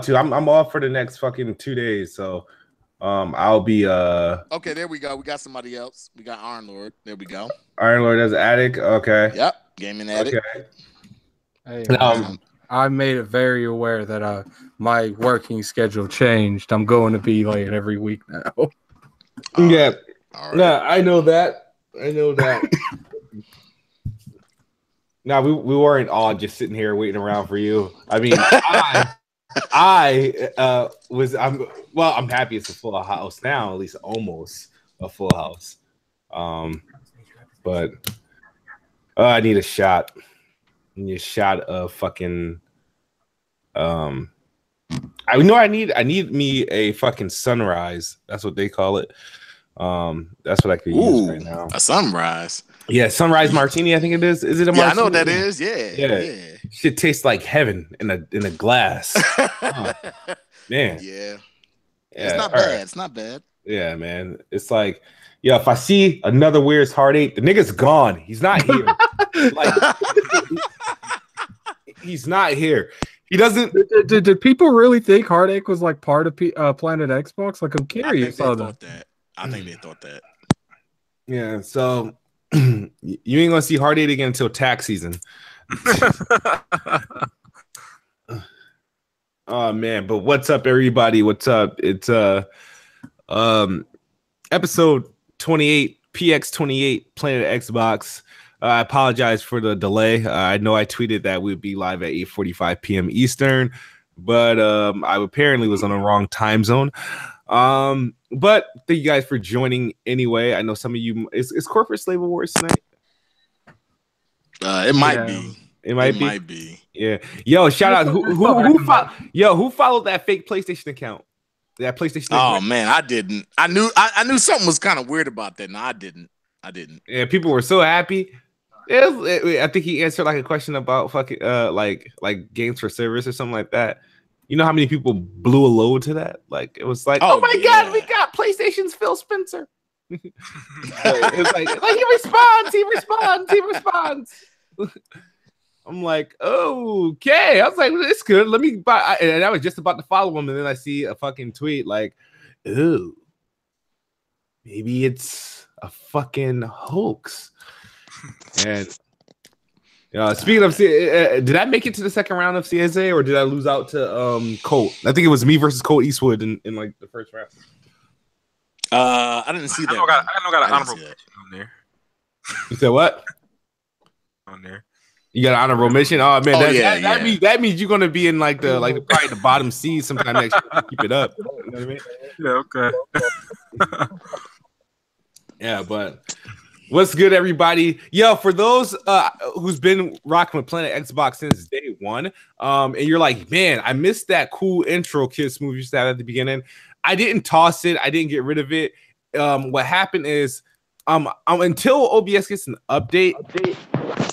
too. I'm off for the next fucking 2 days, so I'll be Okay, there we go. We got somebody else. We got Iron Lord. There we go. Iron Lord as Attic. Okay. Yep, gaming addict. Okay. Hey, I made it very aware that my working schedule changed. I'm going to be late every week now. Yeah. All right. Yeah, I know that. No, we weren't all just sitting here waiting around for you. I mean, I'm happy it's a full house now, at least almost a full house. But I need a shot. I need a shot of fucking I need me a fucking sunrise. That's what they call it. That's what I could use right now. A sunrise. Yeah, sunrise martini. I think it is. Is it a martini? Yeah, I know what that is. Yeah. Shit tastes like heaven in a glass. Man. Yeah. It's not bad. Right. It's not bad. Yeah, man. It's like, yeah, if I see another Weir's Heartache, the nigga's gone. He's not here. He's not here. He doesn't. Did people really think Heartache was like part of Planet Xbox? Like, I'm curious. I think they thought that. Yeah. So you ain't gonna see Heartache again until tax season. Oh man, but what's up, everybody? What's up? It's episode 28, PX28, Planet Xbox. I apologize for the delay. I know I tweeted that we'd be live at 8:45 p.m. Eastern, but I apparently was on the wrong time zone. But thank you guys for joining anyway. I know some of you is Corporate Slave Awards tonight. It might be. It might be. Yeah. Yo, shout out who followed that fake PlayStation account? That PlayStation. Oh man, I didn't. I knew something was kind of weird about that. No, I didn't. Yeah, people were so happy. I think he answered like a question about fucking like games for service or something like that. You know how many people blew a load to that? Like it was like, oh my god, we got PlayStation's Phil Spencer. It's like he responds. I'm like, okay. I was like, it's good. Let me buy. And I was just about to follow him, and then I see a fucking tweet like, ooh, maybe it's a fucking hoax. And speaking of, did I make it to the second round of CSA or did I lose out to Colt? I think it was me versus Colt Eastwood in like the first round. I didn't see that. I got an honorable mention on there. You said what? On there. You got an honorable mention? Oh man, that means you're gonna be in like probably the bottom seed sometime next year. Keep it up. You know what I mean? Yeah, okay. Yeah, but what's good, everybody? Yo, for those who's been rocking with Planet Xbox since day one, and you're like, man, I missed that cool intro KidSmoove used to have at the beginning. I didn't toss it. I didn't get rid of it. What happened is, until OBS gets an update,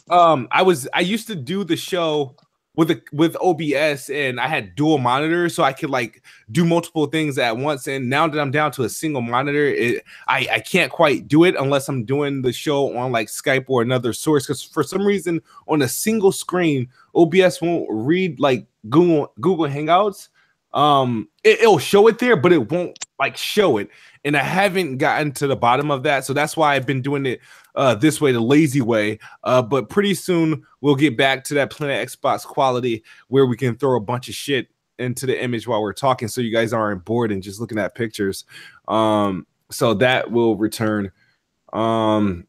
I used to do the show with OBS and I had dual monitors so I could like do multiple things at once. And now that I'm down to a single monitor, I can't quite do it unless I'm doing the show on like Skype or another source. Because for some reason on a single screen, OBS won't read like Google Hangouts. It'll show it there, but it won't like show it. And I haven't gotten to the bottom of that. So that's why I've been doing it this way, the lazy way. But pretty soon we'll get back to that Planet Xbox quality where we can throw a bunch of shit into the image while we're talking so you guys aren't bored and just looking at pictures. So that will return. And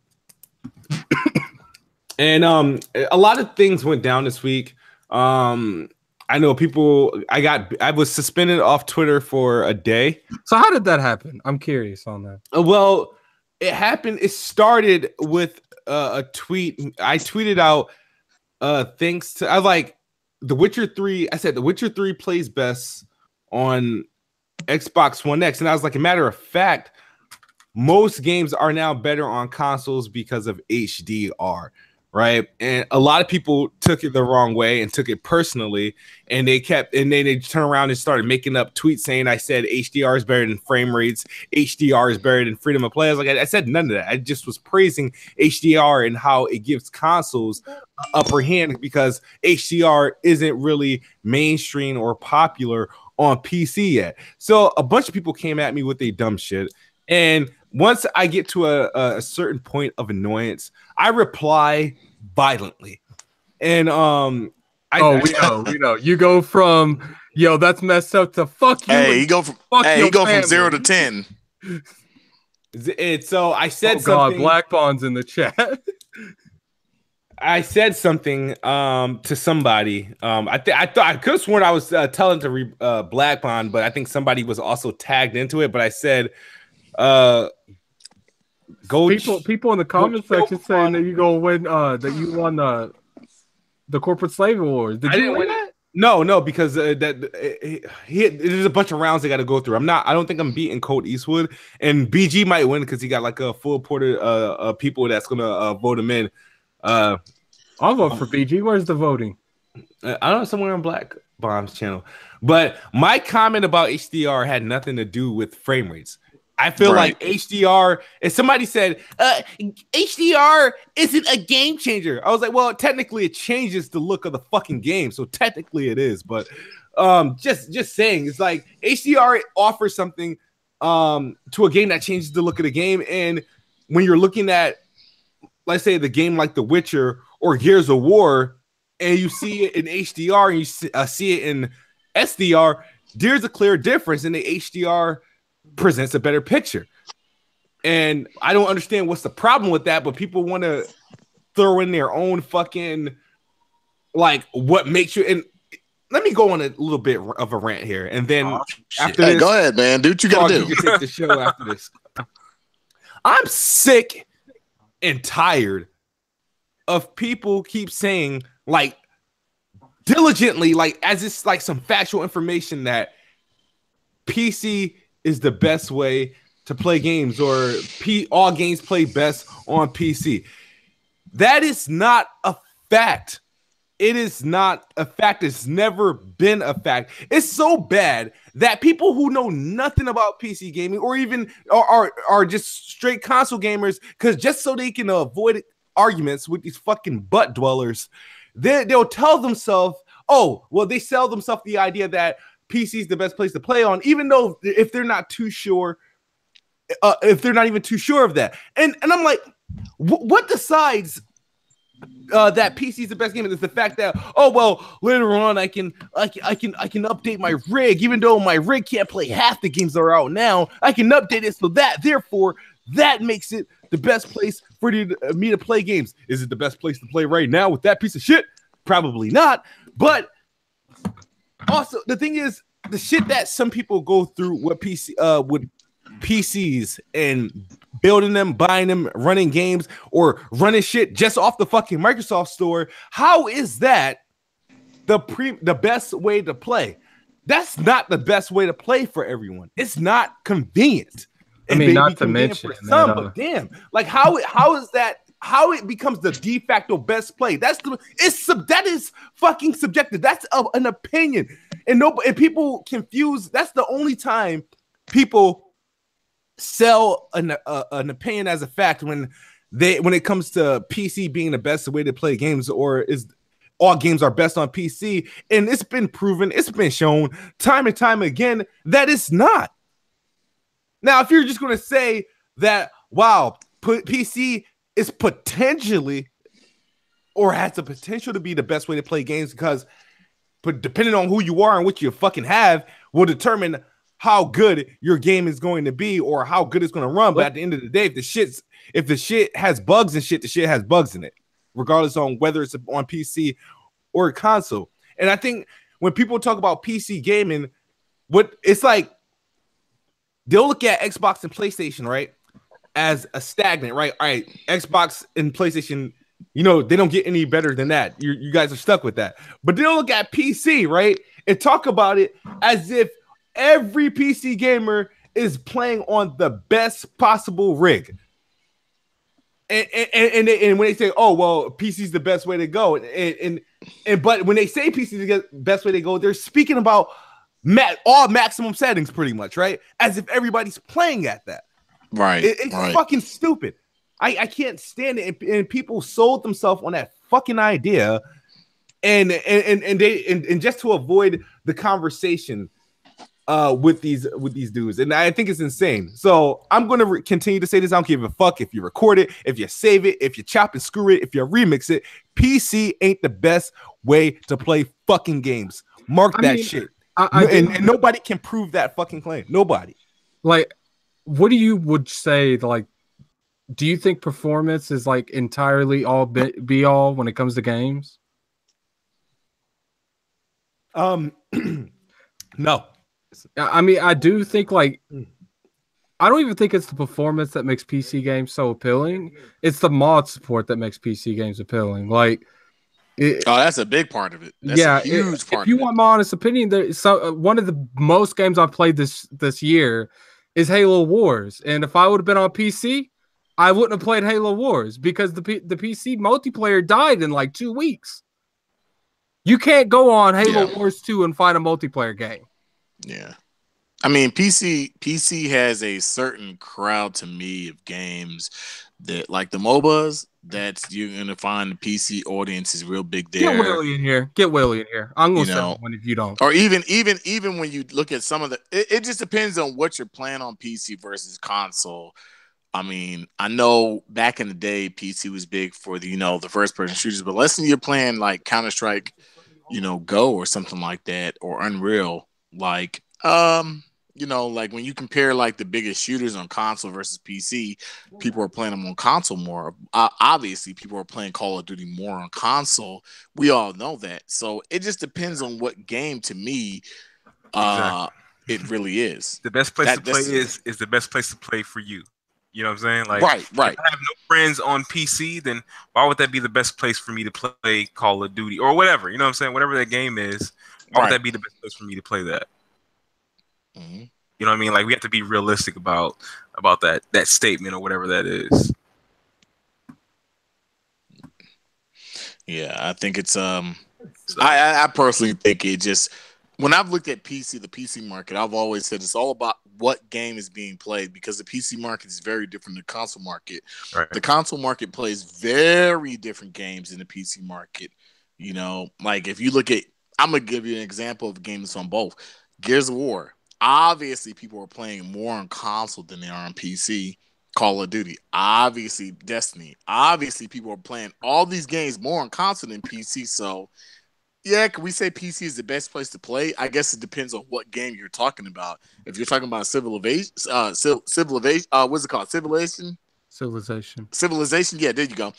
a lot of things went down this week. I know people. I was suspended off Twitter for a day. So how did that happen? I'm curious on that. Well, it happened. It started with a tweet. I tweeted out thanks to The Witcher 3. I said The Witcher 3 plays best on Xbox One X, and I was like, a matter of fact, most games are now better on consoles because of HDR. right? And a lot of people took it the wrong way and took it personally, and they turned around and started making up tweets saying I said HDR is better than frame rates, HDR is better than freedom of play. I was like, I said none of that. I just was praising HDR and how it gives consoles upper hand because HDR isn't really mainstream or popular on PC yet. So a bunch of people came at me with their dumb shit, and once I get to a certain point of annoyance, I reply violently. And we know. You go from yo, that's messed up to fuck you. Hey, you go from from 0 to 10. So I said something. Black Bond's in the chat. I said something to somebody. I could have sworn I was telling to Black Bond, but I think somebody was also tagged into it. But I said, people in the comment section saying that you go win that you won the corporate slave awards. Did you win that? No, because there's a bunch of rounds they got to go through. I don't think I'm beating Colt Eastwood, and BG might win because he got like a full porter of people that's gonna vote him in. I'll vote for BG. Where's the voting? I don't know, somewhere on Black Bomb's channel. But my comment about HDR had nothing to do with frame rates. I feel like HDR, if somebody said HDR isn't a game changer, I was like, well, technically it changes the look of the fucking game, so technically it is. But just saying, it's like HDR offers something to a game that changes the look of the game, and when you're looking at, let's say, the game like The Witcher or Gears of War, and you see it in HDR and you see it in SDR, there's a clear difference, and the HDR presents a better picture. And I don't understand what's the problem with that, but people want to throw in their own fucking, like, what makes you. And let me go on a little bit of a rant here, and then after this, go ahead, man. Do what you gotta do. You can take the show after this. I'm sick and tired of people keep saying, like, diligently, like as it's like some factual information, that PC is the best way to play games, or all games play best on PC. That is not a fact. It is not a fact. It's never been a fact. It's so bad that people who know nothing about PC gaming, or even are just straight console gamers, because just so they can avoid arguments with these fucking butt dwellers, they'll tell themselves, oh, well, they sell themselves the idea that PC is the best place to play on, even though if they're not too sure, if they're not even too sure of that. And I'm like, what decides that PC is the best game? Is the fact that, oh, well, later on I can update my rig, even though my rig can't play half the games that are out now. I can update it so that therefore that makes it the best place for me to play games. Is it the best place to play right now with that piece of shit? Probably not. But also, the thing is, the shit that some people go through with PCs and building them, buying them, running games, or running shit just off the fucking Microsoft store, how is that the best way to play? That's not the best way to play for everyone. It's not convenient. I mean, not to mention for some, but damn, like how is that? How it becomes the de facto best play? That is fucking subjective. That's an opinion, and people confuse. That's the only time people sell an opinion as a fact, when it comes to PC being the best way to play games, or is all games are best on PC. And it's been proven, it's been shown time and time again that it's not. Now, if you're just going to say that, wow, PC is potentially, or has the potential to be, the best way to play games, but depending on who you are and what you fucking have will determine how good your game is going to be, or how good it's going to run. But at the end of the day, if the shit has bugs and shit, the shit has bugs in it, regardless on whether it's on PC or a console. And I think when people talk about PC gaming, it's like they'll look at Xbox and PlayStation, right, as a stagnant, right? All right, Xbox and PlayStation, they don't get any better than that. You guys are stuck with that. But they'll look at PC, right, and talk about it as if every PC gamer is playing on the best possible rig. and when they say, oh well, PC is the best way to go, but when they say PC is the best way to go, they're speaking about all maximum settings, pretty much, right? As if everybody's playing at that. Right. It's fucking stupid. I can't stand it. And people sold themselves on that fucking idea, and just to avoid the conversation with these dudes, and I think it's insane. So I'm going to continue to say this. I don't give a fuck if you record it, if you save it, if you chop and screw it, if you remix it. PC ain't the best way to play fucking games. Mark that shit. And nobody can prove that fucking claim. Nobody. Like, what do you would say? Like, do you think performance is like entirely all be all when it comes to games? No. I mean, I do think like I don't even think it's the performance that makes PC games so appealing. It's the mod support that makes PC games appealing. Like. That's a big part of it. That's a huge part. If you want my honest opinion, one of the most games I've played this year is Halo Wars, and if I would have been on PC, I wouldn't have played Halo Wars because the PC multiplayer died in like 2 weeks. You can't go on Halo Wars 2 and find a multiplayer game. Yeah, I mean PC has a certain crowd to me of games that like the MOBAs. That's you're gonna find the PC audience is real big there. Get Willie in here. I'm gonna say one if you don't. Or even when you look at some of the, it just depends on what you're playing on PC versus console. I mean, I know back in the day, PC was big for the the first person shooters, but let's say you're playing like Counter-Strike, Go or something like that, or Unreal, like like when you compare like the biggest shooters on console versus PC, people are playing them on console more. Obviously, people are playing Call of Duty more on console. We all know that. So it just depends on what game to me it really is. The best place to play is the best place to play for you. You know what I'm saying? Like, right. If I have no friends on PC, then why would that be the best place for me to play Call of Duty or whatever? You know what I'm saying? Whatever that game is, why would that be the best place for me to play that? Mm-hmm. You know what I mean? Like, we have to be realistic about that statement or whatever that is. Yeah, I think it's I personally think it just, when I've looked at the PC market, I've always said it's all about what game is being played, because the PC market is very different than the console market. Right. The console market plays very different games than the PC market. Like if you look at, I'm gonna give you an example of a game that's on both. Gears of War. Obviously, people are playing more on console than they are on PC. Call of Duty. Obviously, Destiny. Obviously, people are playing all these games more on console than PC. So, yeah, can we say PC is the best place to play? I guess it depends on what game you're talking about. If you're talking about Civilization, what's it called? Civilization. Yeah, there you go.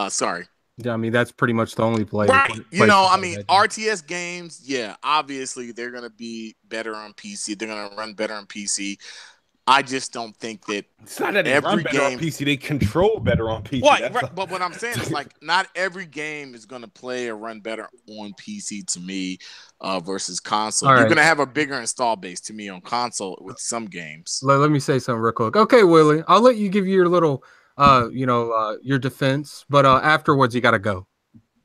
Sorry. Yeah, I mean that's pretty much the only play. Right. I mean, RTS games, yeah, obviously they're gonna be better on PC. They're gonna run better on PC. I just don't think that it's not that every game on PC, they control better on PC. Right. But what I'm saying is, like, not every game is gonna play or run better on PC to me versus console. You're gonna have a bigger install base to me on console with some games. Let me say something real quick. Okay, Willie, I'll let you give your little your defense, but afterwards you gotta go.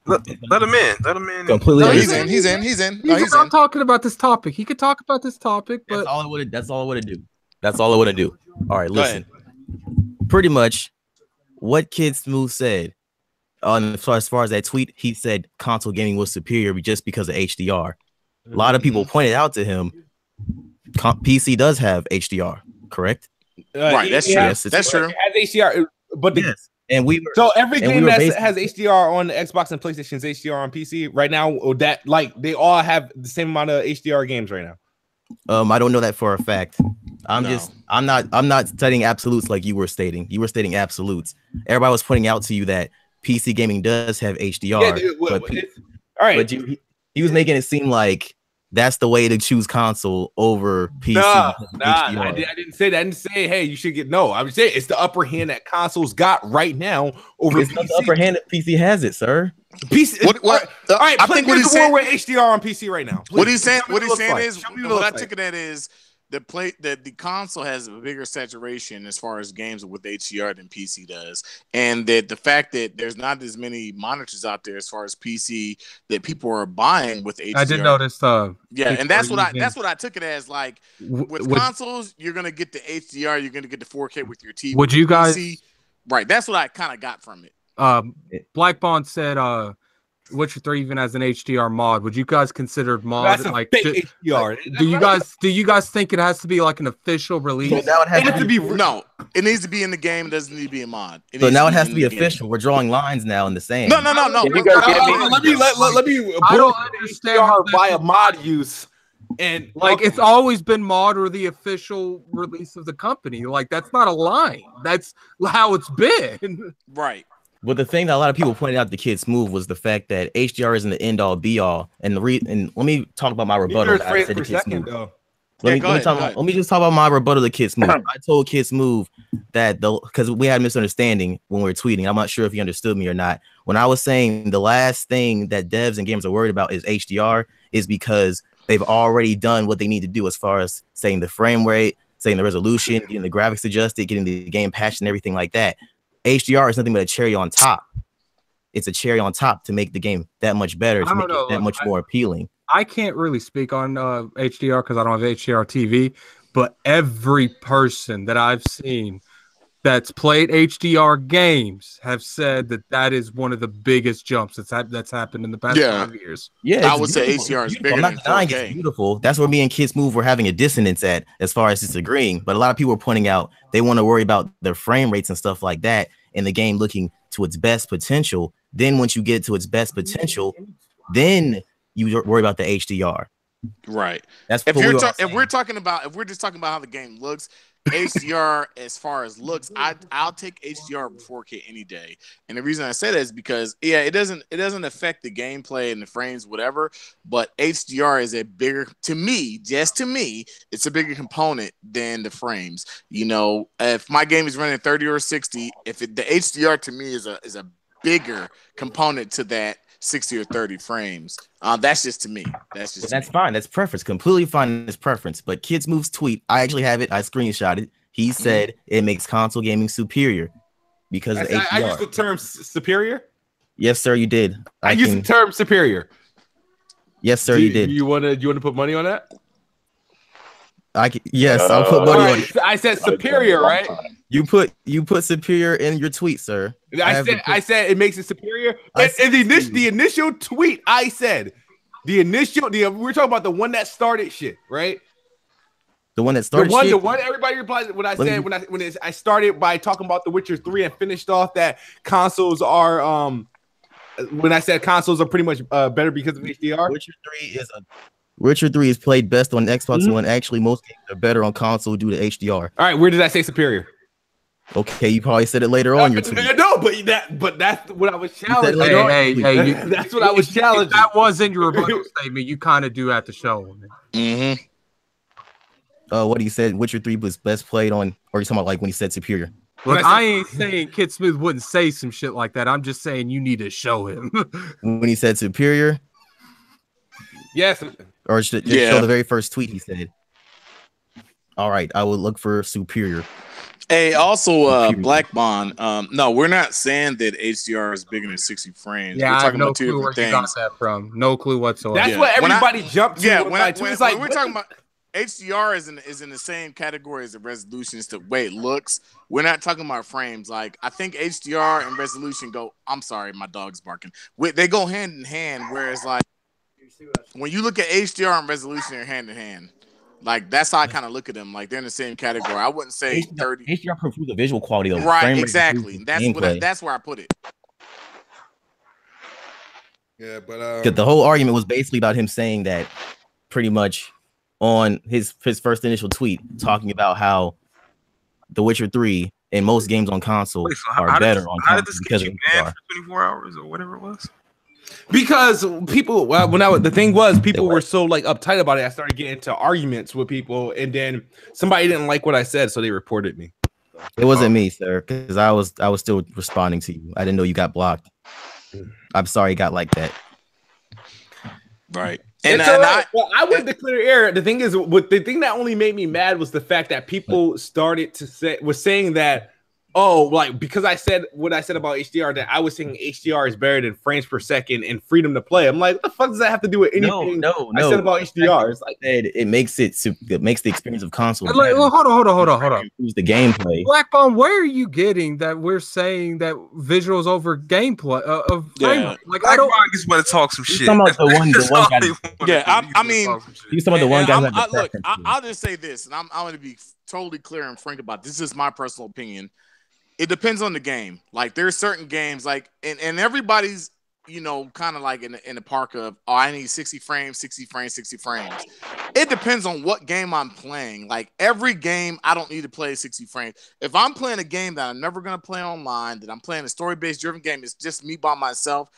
Let him in. Completely. No, he's in. I'm talking about this topic. He could talk about this topic, but that's all I would do. All right, listen. Pretty much what KidSmoove said as far as that tweet, he said console gaming was superior just because of HDR. A lot of people pointed out to him PC does have HDR, correct? Right, that's true. Yes, that's true. It has HDR, but every game that has HDR on the Xbox and PlayStation's HDR on PC right now, that like they all have the same amount of HDR games right now. I don't know that for a fact. I'm not studying absolutes like you were stating. You were stating absolutes. Everybody was pointing out to you that PC gaming does have HDR. Yeah, all right. But he was making it seem like that's the way to choose console over PC. I didn't say that. I didn't say, hey, you should get no. I would say it's the upper hand that consoles got right now over it's PC. Not the upper hand that PC has it, sir. PC. All right, I think what he's saying, we're HDR on PC right now. Please. What he's saying is, what I took it at is the console has a bigger saturation as far as games with HDR than PC does, and that the fact that there's not as many monitors out there as far as PC that people are buying with HDR. I did notice. Yeah, and that's what I took it as. Like with consoles, you're gonna get the HDR, you're gonna get the 4K with your TV. Would you guys? PC, right, that's what I kind of got from it. Black Bond said, Witcher 3 even has an HDR mod. Would you guys consider mod That's a like fake HDR? Do you guys think it has to be like an official release? So now it has to be no. It needs to be in the game. It doesn't need to be a mod. So now it has to be official. We're drawing lines now in the sand. No. Let me I don't understand HDR via mod use. And like it's always been mod or the official release of the company. Like that's not a line. That's how it's been. Right. Well, the thing that a lot of people pointed out to KidSmoove was the fact that HDR isn't the end all be all. And let me talk about my rebuttal. Let me just talk about my rebuttal to KidSmoove. I told KidSmoove that because we had a misunderstanding when we were tweeting. I'm not sure if he understood me or not. When I was saying the last thing that devs and gamers are worried about is HDR, is because they've already done what they need to do as far as saying the frame rate, saying the resolution, getting the graphics adjusted, getting the game patched, and everything like that. HDR is nothing but a cherry on top. It's a cherry on top to make the game that much better, to make it that much more appealing. I can't really speak on HDR because I don't have HDR TV, but every person that I've seen that's played HDR games have said that is one of the biggest jumps that's happened in the past 5 years. Yeah, I would say HDR is bigger. I'm not denying it's beautiful. That's where me and KidSmoove were having a dissonance at, as far as disagreeing. But a lot of people are pointing out they want to worry about their frame rates and stuff like that, and the game looking to its best potential. Then once you get to its best potential, then you worry about the HDR. Right. That's if we're just talking about how the game looks. HDR as far as looks, I'll take HDR over 4K any day. And the reason I say that is because it doesn't affect the gameplay and the frames, whatever. But HDR is just to me, it's a bigger component than the frames. You know, if my game is running 30 or 60, the HDR to me is a bigger component to that 60 or 30 frames. That's just to me. That's fine. That's preference. Completely fine. It's preference. But KidSmoove's tweet, I actually have it. I screenshot it. He said it makes console gaming superior because of HDR. I used the term superior. Yes, sir. You did. I used the term superior. Yes, sir. You did. You want to put money on that? Yes, I'll put money on it. I said superior, right? You put superior in your tweet, sir. I said it makes it superior. And the initial tweet, I said we're talking about the one that started shit, right? The one that started shit. The one everybody replies when I started by talking about The Witcher 3 and finished off that consoles are when I said consoles are pretty much better because of HDR. Witcher 3 is played best on Xbox One. Actually, most games are better on console due to HDR. All right, where did I say superior? Okay, you probably said it later on your tweet. No, but that's what I was challenging. Hey, that's what I was challenging. If that wasn't your rebuttal statement, you kind of do at the show. Mm-hmm. What he said, Witcher 3 was best played on, or you talking about like when he said superior? Look, I ain't saying KidSmoove wouldn't say some shit like that. I'm just saying you need to show him. When he said superior? Yes. Or show the very first tweet he said. All right, I will look for superior. Hey, also, Black Bond. No, we're not saying that HDR is bigger than 60 frames. Yeah, we're talking about two different things. You got that from. No clue whatsoever. That's what everybody jumped to. Yeah, when we're talking about HDR is in the same category as the resolution, it's the way it looks. We're not talking about frames. Like I think HDR and resolution go. I'm sorry, my dog's barking. They go hand in hand. Whereas like when you look at HDR and resolution, they're hand in hand. Like that's how I kind of look at them. Like they're in the same category. I wouldn't say 30. HDR improves the visual quality of right. Exactly. That's where I put it. Yeah, but the whole argument was basically about him saying that pretty much on his first initial tweet, talking about how The Witcher 3 and most games on console are better on console because of HDR. For 24 hours or whatever it was. Because people, the thing was, people were so like uptight about it. I started getting into arguments with people, and then somebody didn't like what I said, so they reported me. It wasn't me, sir, because I was still responding to you. I didn't know you got blocked. I'm sorry it got like that. Right. And, it's all right. Well, I wouldn't declare error. The thing is, the thing that only made me mad was the fact that people started to saying that, oh, like because I said what I said about HDR, that I was saying HDR is better than frames per second and freedom to play. I'm like, what the fuck does that have to do with anything I said about HDR? It's like it makes the experience of console. Like, hold on. Use the gameplay. Blackbone, where are you getting that we're saying that visuals over gameplay of frame rate? Like, I don't just want to talk some shit. Talking about the one guy. I mean, he's talking about the one guy. Look, I'll just say this, and I'm going to be totally clear and frank about this. This is my personal opinion. It depends on the game. Like there's certain games, like and everybody's, you know, kind of like in the park of, oh, I need 60 frames. It depends on what game I'm playing. Like every game, I don't need to play 60 frames. If I'm playing a game that I'm never gonna play online, that I'm playing a story-based driven game, it's just me by myself.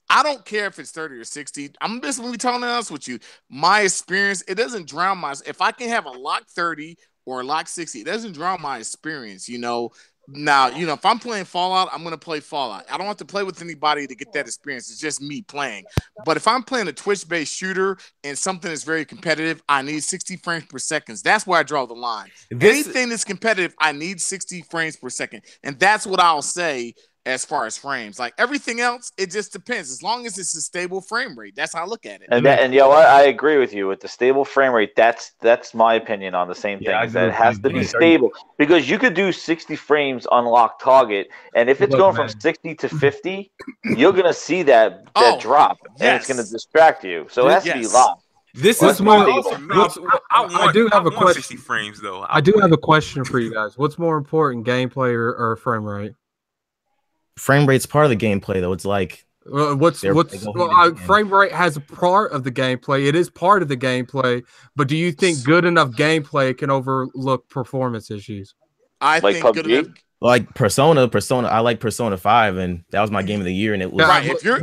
I don't care if it's 30 or 60. I'm just gonna be totally honest with you. My experience, it doesn't drown my. If I can have a lock 30 or a lock 60, it doesn't drown my experience, you know. Now, you know, if I'm playing Fallout, I'm going to play Fallout. I don't have to play with anybody to get that experience. It's just me playing. But if I'm playing a Twitch-based shooter and something that's very competitive, I need 60 frames per second. That's where I draw the line. Anything that's competitive, I need 60 frames per second. And that's what I'll say as far as frames. Like everything else, it just depends. As long as it's a stable frame rate, that's how I look at it. And you know what? I agree with you with the stable frame rate. That's my opinion on the same thing. That it has to be stable because you could do 60 frames unlock target, and if it's going from 60 to 50, you're gonna see that drop, and it's gonna distract you. So it has to be locked. This is more. I do have a question. 60 frames though. I do have a question for you guys. What's more important, gameplay or frame rate? Frame rate's part of the gameplay, though. It's like frame rate has a part of the gameplay. It is part of the gameplay, but do you think good enough gameplay can overlook performance issues? I think PUBG? Good enough. Like Persona. I like Persona 5, and that was my game of the year, and it was right. If you're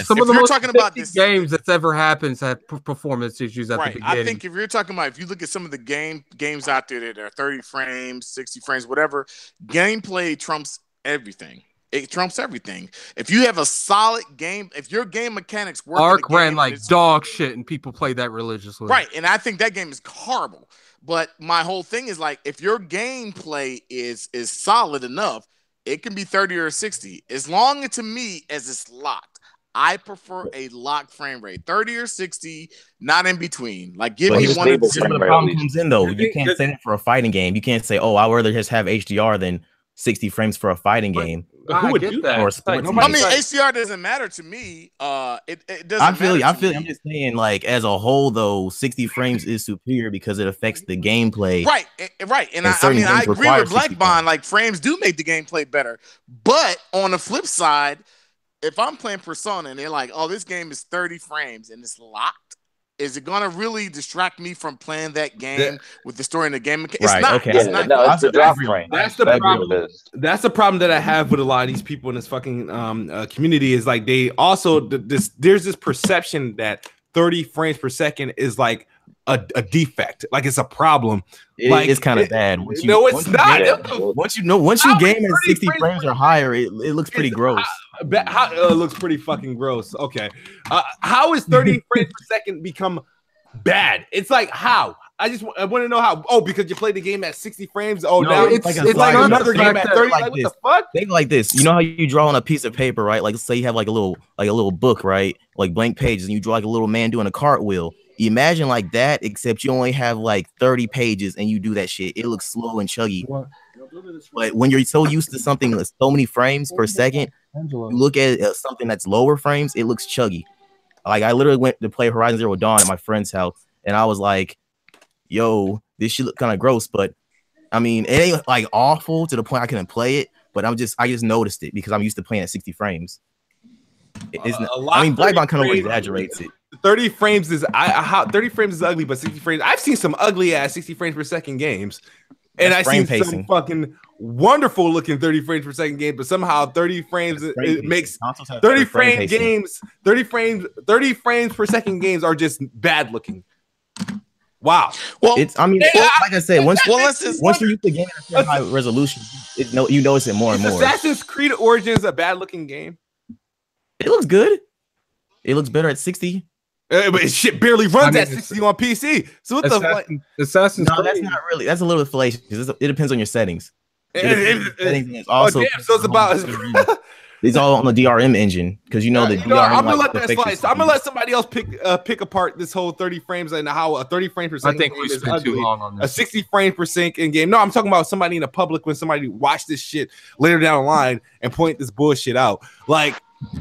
some of the most talking about this games that's ever happened have performance issues at the beginning. I think if you're talking about, if you look at some of the games out there that are 30 frames, 60 frames, whatever, gameplay trumps everything. It trumps everything. If you have a solid game, if your game mechanics work, Ark ran like dog shit, and people play that religiously. Right, and I think that game is horrible. But my whole thing is like, if your gameplay is solid enough, it can be 30 or 60. As long as, to me, as it's locked. I prefer a locked frame rate, 30 or 60, not in between. Like, give me one of the problem comes in though. You can't say that for a fighting game. You can't say, oh, I'd rather just have HDR than 60 frames for a fighting game. Who would do that? I mean, HDR doesn't matter to me. It doesn't. I'm just saying, like, as a whole, though, 60 frames is superior because it affects the gameplay. Right. And I agree with Black Bond. Like, frames do make the gameplay better. But on the flip side, if I'm playing Persona and they're like, oh, this game is 30 frames and it's locked, is it going to really distract me from playing that game with the story in the game? It's not. Okay. It's not. No, it's the drop frame. That's the problem. That's the problem that I have with a lot of these people in this fucking community is like they also there's this perception that 30 frames per second is like a defect, like it's a problem. It's kind of bad. It's not. Once you game at 60 frames or higher, it looks pretty gross. It looks pretty fucking gross. Okay, how is 30 frames per second become bad? It's like how? I want to know how. Oh, because you played the game at 60 frames. Oh, no, now it's like another game at 30. Like, what the fuck? Think like this. You know how you draw on a piece of paper, right? Like, let's say you have like a little book, right? Like blank pages, and you draw like a little man doing a cartwheel. Imagine like that, except you only have like 30 pages and you do that shit. It looks slow and chuggy. But when you're so used to something that's so many frames per second, you look at something that's lower frames, it looks chuggy. Like I literally went to play Horizon Zero Dawn at my friend's house, and I was like, yo, this shit look kind of gross, but I mean, it ain't like awful to the point I couldn't play it, but I just noticed it because I'm used to playing at 60 frames. It's I mean, Blackbond kind of exaggerates it. 30 frames is 30 frames is ugly, but 60 frames. I've seen some ugly ass 60 frames per second games, and I've seen some fucking wonderful looking 30 frames per second games. But somehow 30 frames it makes 30 frame games. 30 frames per second games are just bad looking. Wow. Well, like I said, once you use the game at high resolution, you notice it more and more. Assassin's Creed Origins a bad looking game? It looks good. It looks better at 60. But shit barely runs at 60 on PC. So what the fuck? Assassin's No, that's not really. That's a little fallacious. It depends on your settings. Settings also damn, so it's about. It's all on the DRM engine because the DRM. I'm gonna let that slide. So I'm gonna let somebody else pick apart this whole 30 frames and how a 30 frames per second. I think we spent too long on this. A 60 frames per second game. No, I'm talking about somebody in the public when somebody watch this shit later down the line and point this bullshit out. Like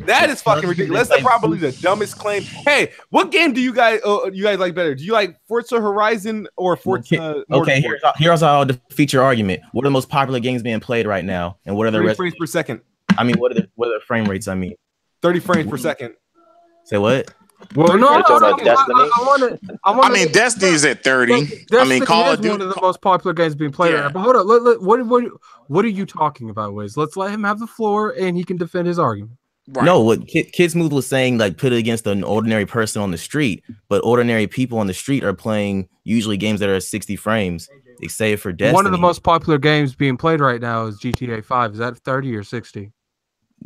that is fucking ridiculous. That's probably the dumbest claim. Hey, what game do you guys like better? Do you like Forza Horizon or Forza? Okay, here's how I'll defeat your argument. What are the most popular games being played right now, and what are the frames per second? I mean, what are the frame rates? 30 frames per second. Say what? Well, no, I mean, Destiny's at 30. I mean, Call of Duty one of the most popular games being played. Yeah. Right now. But hold on, what are you talking about, Wiz? Let's let him have the floor, and he can defend his argument. Right. No, what KidSmoove was saying, like put it against an ordinary person on the street, but ordinary people on the street are playing usually games that are 60 frames, except for Destiny. One of the most popular games being played right now is GTA 5. Is that 30 or 60?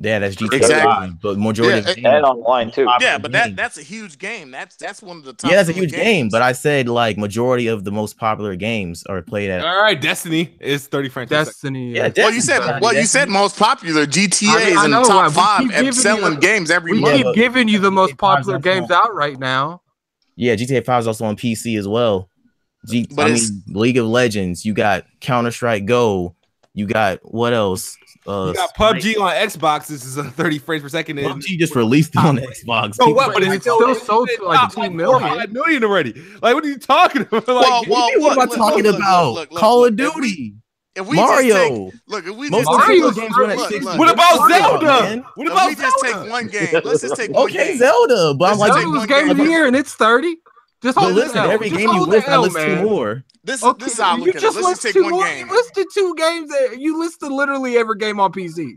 Yeah, that's GTA. Exactly. But majority of games and online too. Yeah, but that's a huge game. That's one of the top. Yeah, that's a huge game. But I said like majority of the most popular games are played at. All right, Destiny is 30 frames. Destiny. Yeah, you said most popular. GTA is in the top 5 selling games every month. We keep giving you the most popular games out right now. Yeah, GTA 5 is also on PC as well. League of Legends. You got Counter-Strike Go. You got what else? You got PUBG on Xbox. This is a 30 frames per second. PUBG just released on Xbox. So what? But it's still sold to like 2 million. 5 million already. Like, what are you talking about? Like, what am I talking about? Call of Duty. Mario. What about Zelda? What about we just take one game? Let's just take one game. Okay, Zelda. But I'm like, Zelda's game of the year and it's 30. Just hold listen, every game you list, I list 2 more. This is how I look at it. Let's just take one game. You listed 2 games. You listed literally every game on PC.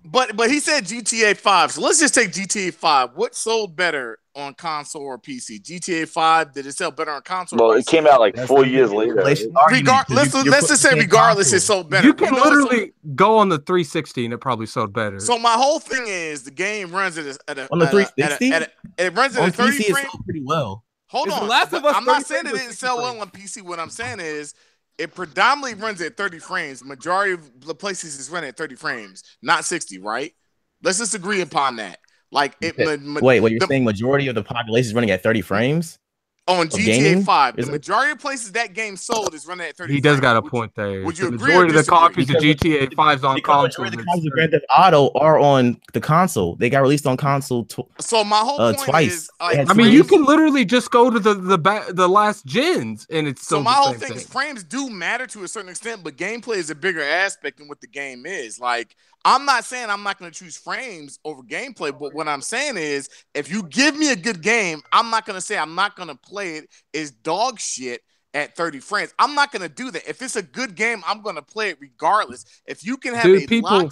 But he said GTA 5. So let's just take GTA 5. What sold better on console or PC? GTA 5, did it sell better on console? Well, it came out like 4 years later. Let's just say regardless, it sold better. You can literally go on the 360 and it probably sold better. So my whole thing is the game runs at a on the 360. It runs at a 30 PC frame. Pretty well. Hold on. I'm not saying it didn't sell well on PC. What I'm saying is it predominantly runs at 30 frames. Majority of the places is running at 30 frames, not 60, right? Let's just agree upon that. Like wait, what you're saying? Majority of the population is running at 30 frames on GTA 5. The majority of places that game sold is running at 30. He does got a point there. Would you the agree? Majority of the copies of GTA 5's on console. The copies of Grand Theft Auto are on the console. They got released on console. So my whole point twice. is, like, I mean, you can literally just go to the last gens and it's still. So my whole thing is frames do matter to a certain extent, but gameplay is a bigger aspect than what the game is. Like, I'm not saying I'm not going to choose frames over gameplay, but what I'm saying is if you give me a good game, I'm not going to say I'm not going to play it as dog shit at 30 frames. I'm not going to do that. If it's a good game, I'm going to play it regardless. If you can have people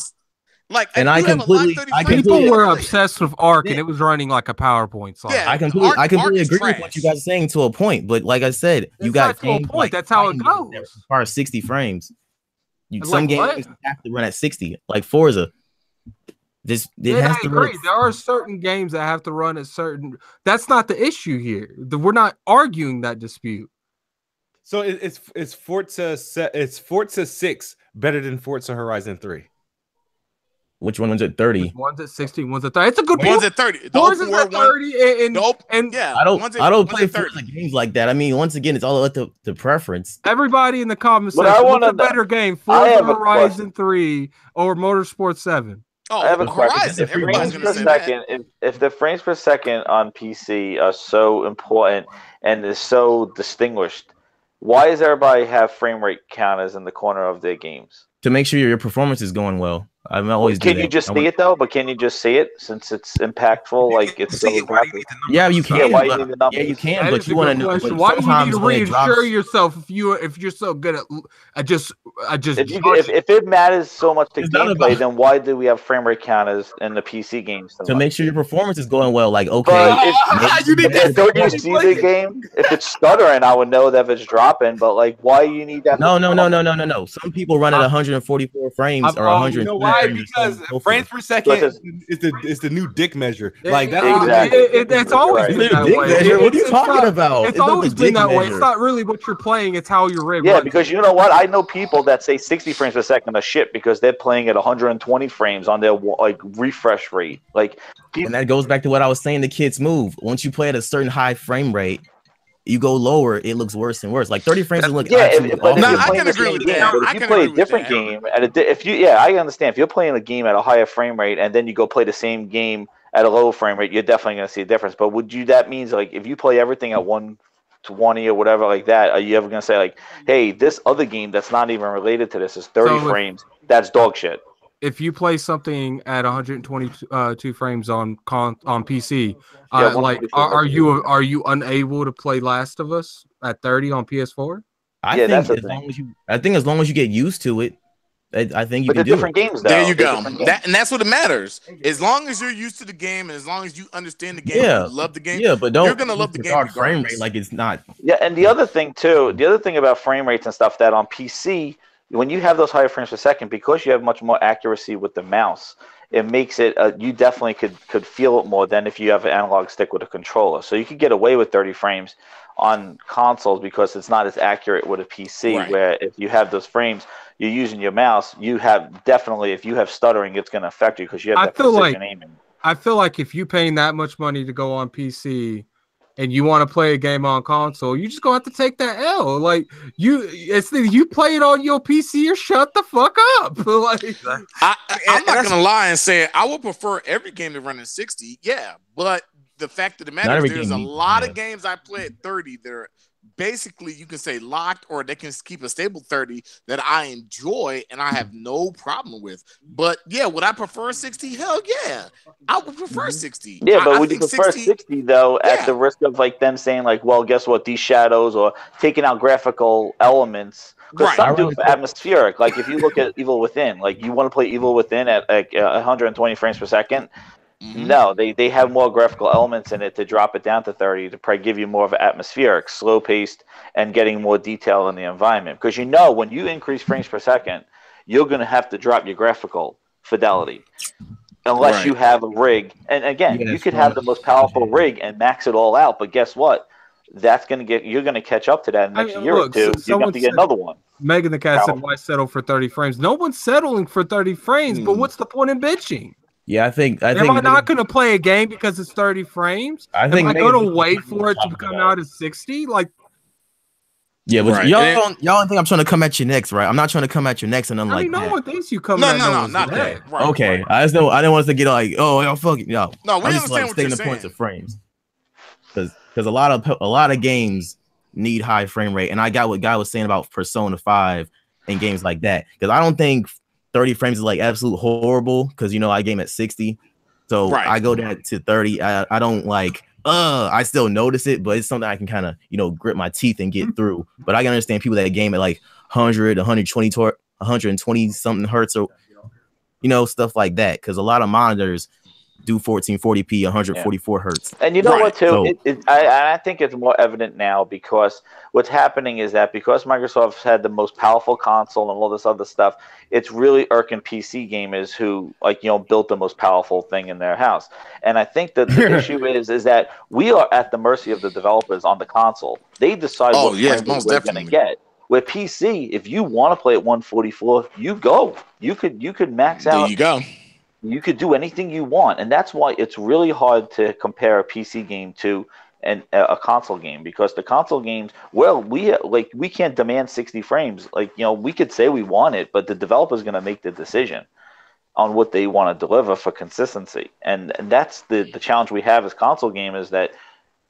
were obsessed with Ark and it was running like a PowerPoint slide. Yeah, I completely agree with what you guys are saying to a point, but like I said, you got to a point. Like, that's how it goes. As far as 60 frames. Some games have to run at 60, like Forza. There are certain games that have to run at certain. That's not the issue here. We're not arguing that dispute. So it's Forza 6 better than Forza Horizon 3. Which one was at 30? One's at 60, one's at 30. It's a good point. One's at 30. Forza's at 30. And yeah, I don't play Forza games like that. I mean, once again, it's all up to preference. Everybody in the comments section, what's a better game, Forza Horizon 3 or Motorsport 7? Oh, I have a question. If the frames per second on PC are so important and is so distinguished, why does everybody have frame rate counters in the corner of their games? To make sure your performance is going well. I'm always. Can you just see it though? But can you just see it since it's impactful? Like it's so yeah, you can. Yeah, you can. But you want to know. Why do you need to reassure yourself if you're so good at just? If it matters so much to gameplay, then why do we have frame rate counters in the PC games? To make sure your performance is going well. Like okay, don't you see the game? If it's stuttering, I would know that if it's dropping. But like, why you need that? No. Some people run at 144 frames or 100. high because frames per second is the new dick measure. Like that's exactly. It's always been that way. What are you talking about? It's always been that way. It's not really what you're playing; it's how your rig. Yeah, because you know what? I know people that say 60 frames per second are shit because they're playing at 120 frames on their like refresh rate. Like, and that goes back to what I was saying. The KidSmoove. Once you play at a certain high frame rate, you go lower, it looks worse and worse. Like 30 frames look. Yeah, but I can agree with that. But if you play a different game I understand. If you're playing a game at a higher frame rate and then you go play the same game at a lower frame rate, you're definitely going to see a difference. But that means like if you play everything at 120 or whatever like that, are you ever going to say like, hey, this other game that's not even related to this is 30 frames? That's dog shit. If you play something at 122 frames on PC, are you unable to play Last of Us at 30 on PS4? I think as long as you get used to it, I think you can do different games. Though. There you go. That's what it matters. As long as you're used to the game, and as long as you understand the game, you love the game. Yeah, but you're gonna love the game. Frame rate like it's not. Yeah, and the other thing about frame rates and stuff that on PC. When you have those higher frames per second, because you have much more accuracy with the mouse, it makes it you definitely could feel it more than if you have an analog stick with a controller. So you could get away with 30 frames on consoles because it's not as accurate with a PC. Right. Where if you have those frames, you're using your mouse. You have definitely, if you have stuttering, it's going to affect you because you have that precision aiming. I feel like if you're paying that much money to go on PC. And you want to play a game on console, you just gonna have to take that L. Like you play it on your PC or shut the fuck up. Like I'm not gonna lie and say I would prefer every game to run at 60. Yeah, but the fact of the matter is there's a lot of games I play at 30 that are basically you can say locked or they can keep a stable 30 that I enjoy and I have no problem with. But yeah, would I prefer 60? Hell yeah, I would prefer 60. Yeah, but would you prefer 60 though at the risk of like them saying like, well, guess what, these shadows or taking out graphical elements? Because some do atmospheric. Like if you look at Evil Within, like you want to play Evil Within at like 120 frames per second. Mm-hmm. No, they have more graphical elements in it to drop it down to 30 to probably give you more of an atmospheric, slow-paced, and getting more detail in the environment. Because when you increase frames per second, you're going to have to drop your graphical fidelity. Unless you have a rig. And again, you could have the most powerful rig and max it all out, but guess what? That's going to you're going to catch up to that in the next year or two. You're going to get another one. Megan the Cat said, why settle for 30 frames? No one's settling for 30 frames, but what's the point in bitching? Yeah, I think. Am I not going to play a game because it's 30 frames? Am I going to wait for it to come out at 60? Like, yeah, but y'all don't think I'm trying to come at you next, right? I'm not trying to come at you next, and no one thinks you come. No, not that. Right, okay, right. I didn't want us to get like, oh, y'all fucking no. No, we I'm understand just like what you're the saying. Points of frames, because a lot of games need high frame rate, and I got what Guy was saying about Persona 5 and games like that, because I don't think 30 frames is like absolute horrible because I game at 60, so I go down to 30. I don't like I still notice it, but it's something I can kind of grit my teeth and get through. But I can understand people that game at like 100, 120 something hertz or stuff like that, because a lot of monitors do 1440p 144 hertz. And you know what too, I think it's more evident now because what's happening is that because Microsoft's had the most powerful console and all this other stuff, it's really irking PC gamers who built the most powerful thing in their house. And I think that the issue is that we are at the mercy of the developers on the console. They decide what we're going to get. With PC, if you want to play at 144, you go. You could max out. There you go. You could do anything you want, and that's why it's really hard to compare a PC game to a console game, because the console games, we can't demand 60 frames. We could say we want it, but the developer's going to make the decision on what they want to deliver for consistency, and that's the challenge we have as console gamers. That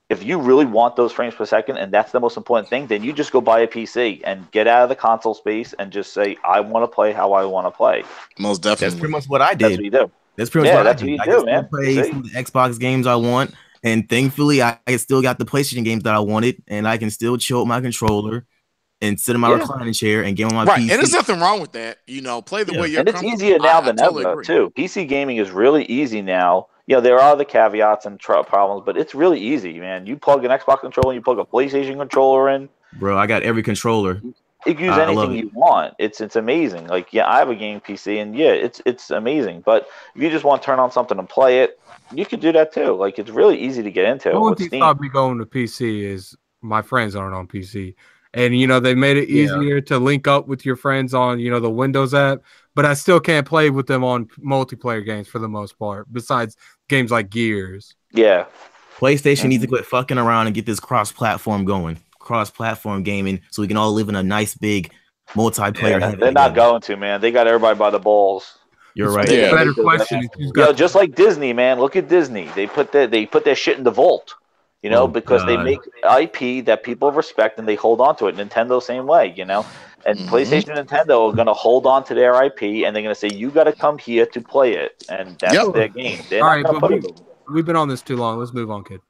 if you really want those frames per second, and that's the most important thing, then you just go buy a PC and get out of the console space and just say, I want to play how I want to play. Most definitely. That's pretty much what I did. That's what you do. That's pretty much what I do. I can still play some of the Xbox games I want, and thankfully, I still got the PlayStation games that I wanted, and I can still chill with my controller and sit in my reclining chair and game on my PC. And there's nothing wrong with that. Play the way you're comfortable. And it's easier now than ever, too. PC gaming is really easy now. There are the caveats and problems, but it's really easy, man. You plug an Xbox controller, you plug a PlayStation controller in. Bro, I got every controller. You can use anything you want. It's amazing. Like, yeah, I have a gaming PC, and yeah, it's amazing. But if you just want to turn on something and play it, you could do that too. Like, it's really easy to get into. The only thing stopped me going to PC is my friends aren't on PC. And, they made it easier to link up with your friends on, the Windows app. But I still can't play with them on multiplayer games for the most part, besides games like Gears. Yeah. PlayStation needs to quit fucking around and get this cross-platform going. Cross-platform gaming so we can all live in a nice, big multiplayer heaven. They're not going to, man. They got everybody by the balls. You're right. Yeah. Better question. Just like Disney, man. Look at Disney. They put their shit in the vault. Because they make IP that people respect and they hold on to it. Nintendo, same way, And PlayStation and Nintendo are going to hold on to their IP and they're going to say, you got to come here to play it. And that's their game. They're all right, but we've been on this too long. Let's move on, kid.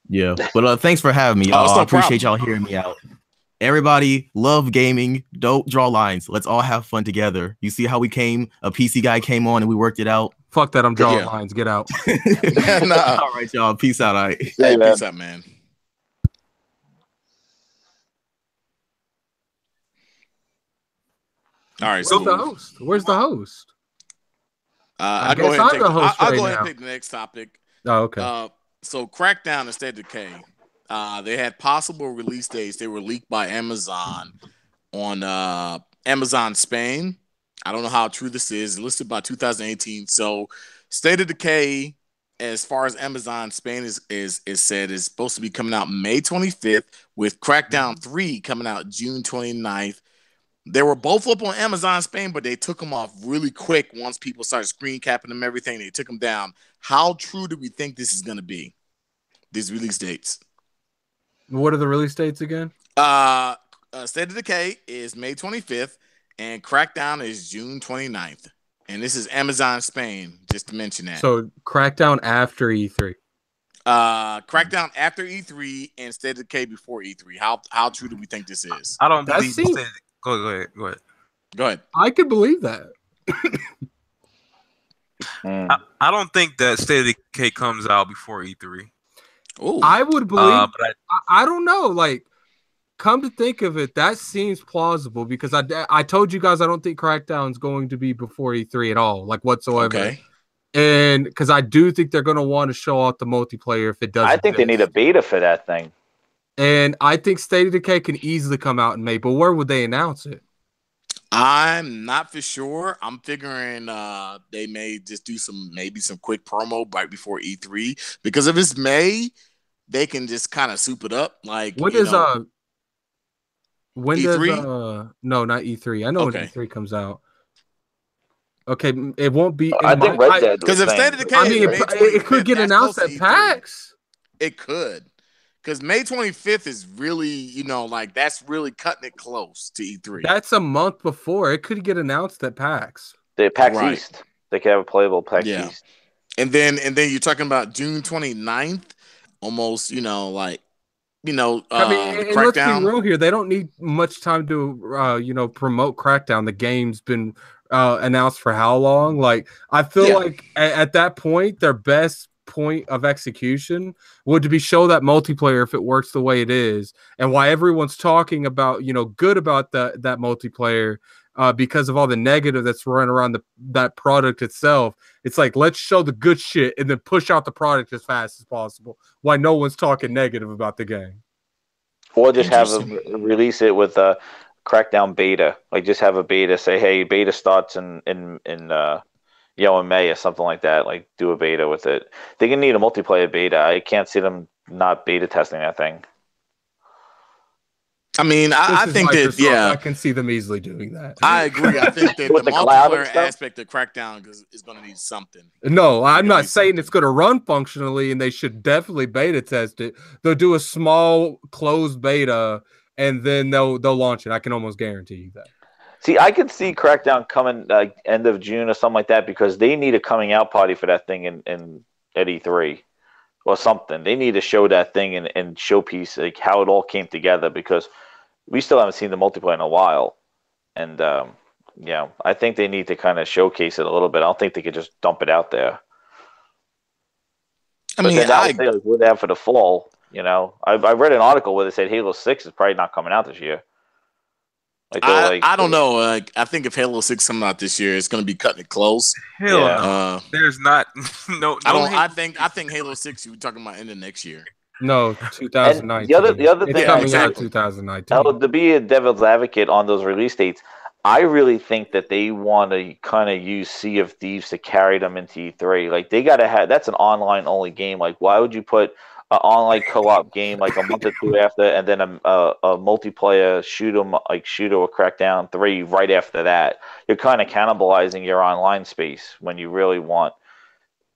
Yeah. But thanks for having me. I appreciate y'all hearing me out. Everybody love gaming. Don't draw lines. Let's all have fun together. You see how a PC guy came on and we worked it out? Fuck that, I'm drawing lines. Get out. Nah. All right, y'all. Peace out. All right. Hey, peace out, man. All right. So the host? Where's the host? I'll go ahead and pick the next topic. Oh, okay. So Crackdown and State of Decay. They had possible release dates. They were leaked by Amazon on Amazon Spain. I don't know how true this is. Listed by 2018. So State of Decay, as far as Amazon Spain is said, is supposed to be coming out May 25th, with Crackdown 3 coming out June 29th. They were both up on Amazon Spain, but they took them off really quick once people started screen capping them, everything. They took them down. How true do we think this is going to be? These release dates. What are the release dates again? State of Decay is May 25th, and Crackdown is June 29th. And this is Amazon Spain, just to mention that. So Crackdown after E3. Crackdown after E3 and State of Decay before E3. How true do we think this is? I don't believe Go ahead. I could believe that. I don't think that State of Decay comes out before E3. Ooh. I would believe, but I don't know. Like, come to think of it, that seems plausible because I told you guys I don't think Crackdown's going to be before E3 at all, like whatsoever. Okay. And because I do think they're going to want to show out the multiplayer if it does. I think they need a beta for that thing. And I think State of Decay can easily come out in May, but where would they announce it? I'm not for sure. I'm figuring they may just do some quick promo right before E3, because if it's May, they can just kind of soup it up. Like, when does E3? No, not E3. I know when E3 comes out. Okay, it won't be. I think Red Dead, because if State of Decay, it could get announced at PAX. It could. Because May 25th is really, that's really cutting it close to E3. That's a month before. It could get announced at PAX. The PAX East. They could have a playable PAX East. And then you're talking about June 29th, almost, Crackdown. Let's be real here. They don't need much time to, promote Crackdown. The game's been announced for how long? Like, I feel like at that point, their best point of execution would be show that multiplayer if it works the way it is, and why everyone's talking about good about that multiplayer because of all the negative that's running around that product itself. It's like, let's show the good shit and then push out the product as fast as possible, why no one's talking negative about the game. Or just have them release it with a Crackdown beta, like just have a beta, say, hey, beta starts in May or something like that. Like, do a beta with it. They're gonna need a multiplayer beta. I can't see them not beta testing that thing. I mean, I think Microsoft, that I can see them easily doing that. I agree. I think that the multiplayer aspect of Crackdown is going to need something. No, I'm not saying it's going to run functionally, and they should definitely beta test it. They'll do a small closed beta, and then they'll launch it. I can almost guarantee you that. See, I could see Crackdown coming end of June or something like that, because they need a coming out party for that thing at E3 or something. They need to show that thing and showpiece like how it all came together, because we still haven't seen the multiplayer in a while. And I think they need to kind of showcase it a little bit. I don't think they could just dump it out there. I would have for the fall. I read an article where they said Halo 6 is probably not coming out this year. Like, I don't know. I think if Halo 6 comes out this year, it's going to be cutting it close. Hell no. There's not no. I think Halo 6. You're talking about end of next year. No, 2019. And the other it's thing, coming exactly. out 2019. To be a devil's advocate on those release dates, I really think that they want to kind of use Sea of Thieves to carry them into E3. Like, they got to have, that's an online only game. Like, why would you put an online co-op game like a month or two after, and then a multiplayer shoot 'em or Crackdown 3 right after that? You're kind of cannibalizing your online space when you really want,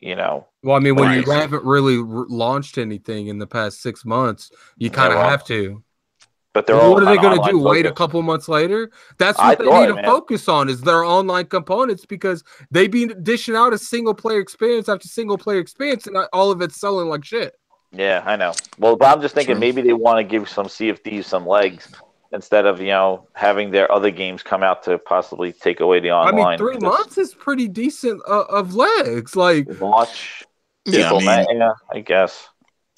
Well, I mean, when you haven't really launched anything in the past 6 months, you kind of have to. But what are they going to do? Wait a couple months later? That's what they need to focus on, is their online components, because they be dishing out a single player experience after single player experience, and all of it's selling like shit. Yeah, I know. Well, but I'm just thinking maybe they want to give some Sea of Thieves some legs instead of having their other games come out to possibly take away the online. I mean, 3 months is pretty decent of legs. Like, watch. Yeah, I guess.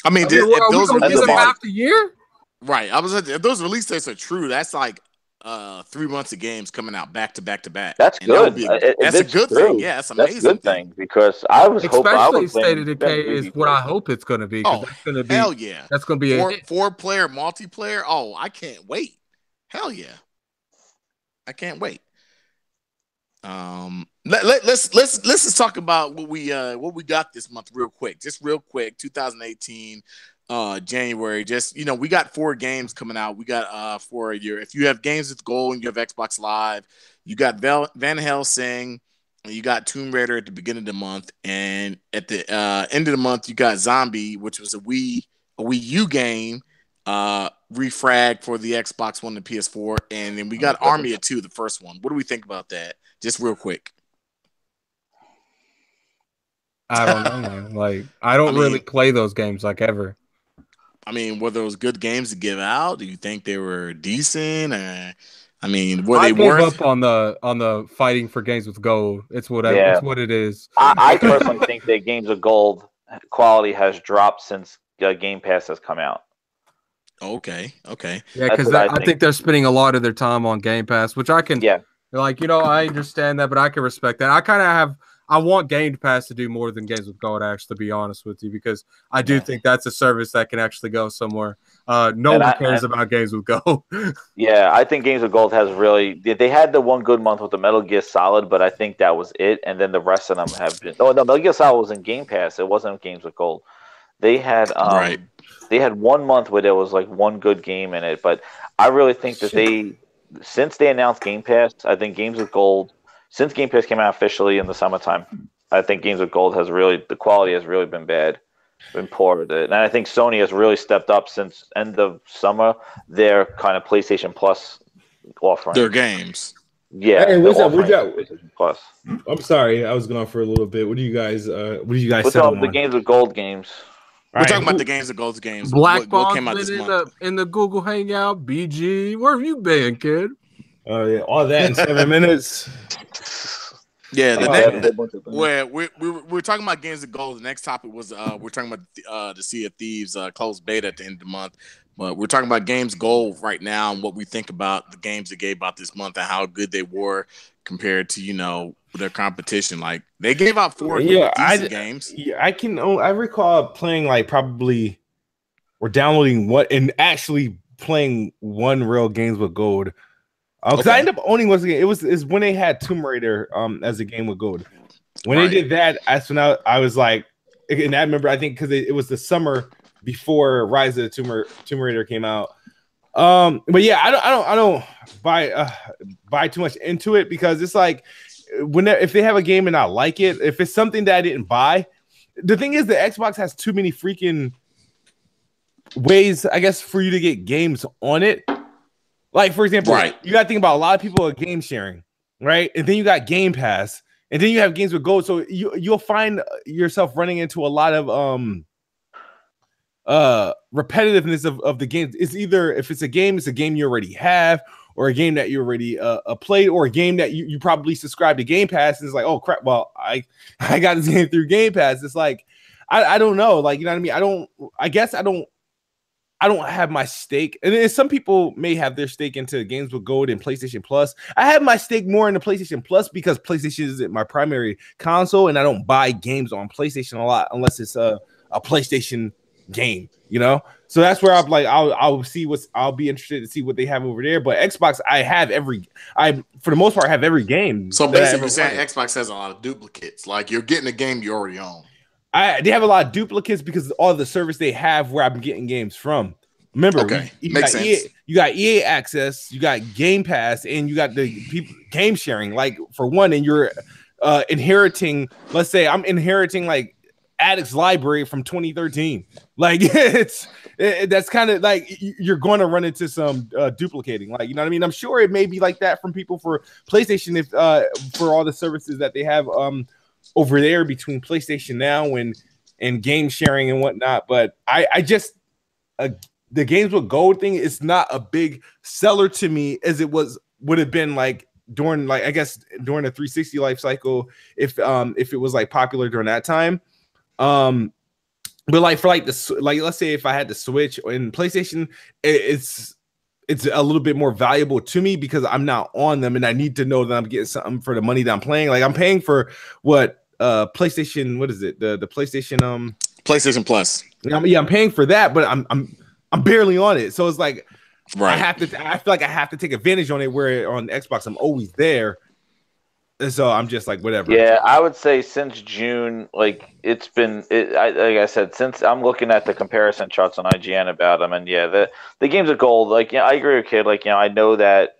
I mean, if those release half the year. Right. If those release dates are true, that's like 3 months of games coming out back to back to back. That's good. That's a good thing. Yeah, that's amazing. That's a good thing, because I was hoping. Especially State of Decay is what I hope it's going to be. Oh, that's gonna be, hell yeah! That's going to be a four-player multiplayer. Oh, I can't wait. Hell yeah! I can't wait. Let's just talk about what we got this month real quick. 2018. January, we got 4 games coming out. We got for a year. If you have Games with Gold and you have Xbox Live, you got Van Helsing, and you got Tomb Raider at the beginning of the month, and at the end of the month you got Zombie, which was a Wii U game, refrag for the Xbox One and PS4, and then we got Army of 2, the first one. What do we think about that? Just real quick. I don't know, man. Like, I don't really play those games like ever. I mean, were those good games to give out? Do you think they were decent? Were they worth? Up on the fighting for Games with Gold. It's whatever. Yeah. It's what it is. I personally think that Games with Gold quality has dropped since Game Pass has come out. Okay. Yeah, because I think they're spending a lot of their time on Game Pass, which I can. Yeah. I understand that, but I can respect that. I want Game Pass to do more than Games with Gold, actually, to be honest with you, because I do think that's a service that can actually go somewhere. No one cares about Games with Gold. Yeah, I think Games with Gold has really... They had the one good month with the Metal Gear Solid, but I think that was it, and then the rest of them have been... Oh, no, Metal Gear Solid was in Game Pass. It wasn't Games with Gold. They had They had 1 month where there was like one good game in it, but I really think that since they announced Game Pass, I think Games with Gold... Since Game Pass came out officially in the summertime, I think Games with Gold the quality has really been poor with it. And I think Sony has really stepped up since end of summer, their kind of PlayStation Plus offering. Their games. Yeah. Hey, what's up? PlayStation Plus. I'm sorry, I was gone for a little bit. What do you guys What's up, the Games with Gold games? We're talking about the Games with Gold games. Black Ball came out this month. In the Google Hangout, BG. Where have you been, kid? Oh yeah, all that in 7 minutes. Yeah, we're talking about Games of Gold. The next topic was we're talking about the Sea of Thieves closed beta at the end of the month. But we're talking about Games Gold right now and what we think about the games they gave out this month and how good they were compared to their competition. Like, they gave out 4 games. Yeah, I recall playing probably or downloading what and actually playing one real Games with Gold. Because I ended up owning one game. It's when they had Tomb Raider as a game with Gold. When they did that, I was like, and I remember, I think because it was the summer before Rise of the Tomb Raider came out. But yeah, I don't buy too much into it, because it's like if they have a game and I like it, if it's something that I didn't buy, the thing is the Xbox has too many freaking ways, I guess, for you to get games on it. Like, for example, you got to think about a lot of people are game sharing, right? And then you got Game Pass, and then you have Games with Gold. So you'll find yourself running into a lot of repetitiveness of the games. It's either, if it's a game you already have, or a game that you already played, or a game that you probably subscribe to Game Pass, and it's like, oh crap, well, I got this game through Game Pass. It's like, I don't know, like, you know what I mean? I guess I don't I don't have my stake, and then some people may have their stake into Games with Gold and PlayStation Plus. I have my stake more in the PlayStation Plus because PlayStation is my primary console, and I don't buy games on PlayStation a lot unless it's a PlayStation game, you know. So that's where I'm like, I'll be interested to see what they have over there. But Xbox, for the most part have every game. So basically, you're saying Xbox has a lot of duplicates. Like you're getting a game you already own. They have a lot of duplicates because of all the service they have where I'm getting games from. Remember, makes sense. You got EA Access, you got Game Pass, and you got the game sharing. Like for one, and you're inheriting. Let's say I'm inheriting like Addict's library from 2013. Like that's kind of like you're going to run into some duplicating. Like, you know what I mean? I'm sure it may be like that from people for PlayStation if for all the services that they have over there between PlayStation Now and game sharing and whatnot. But I just the Games with Gold thing is not a big seller to me as it would have been like during the 360 life cycle if it was like popular during that time. But like for like let's say if I had to switch in PlayStation, it's a little bit more valuable to me because I'm not on them and I need to know that I'm getting something for the money that I'm playing. Like I'm paying for what PlayStation, what is it? The PlayStation PlayStation Plus. I'm paying for that, but I'm barely on it. So it's like right. I feel like I have to take advantage on it where on Xbox I'm always there. And so I'm just like whatever. Yeah, I would say since June, like like I said, since I'm looking at the comparison charts on IGN about them, and yeah, the games of gold, like I agree with Kid, like I know that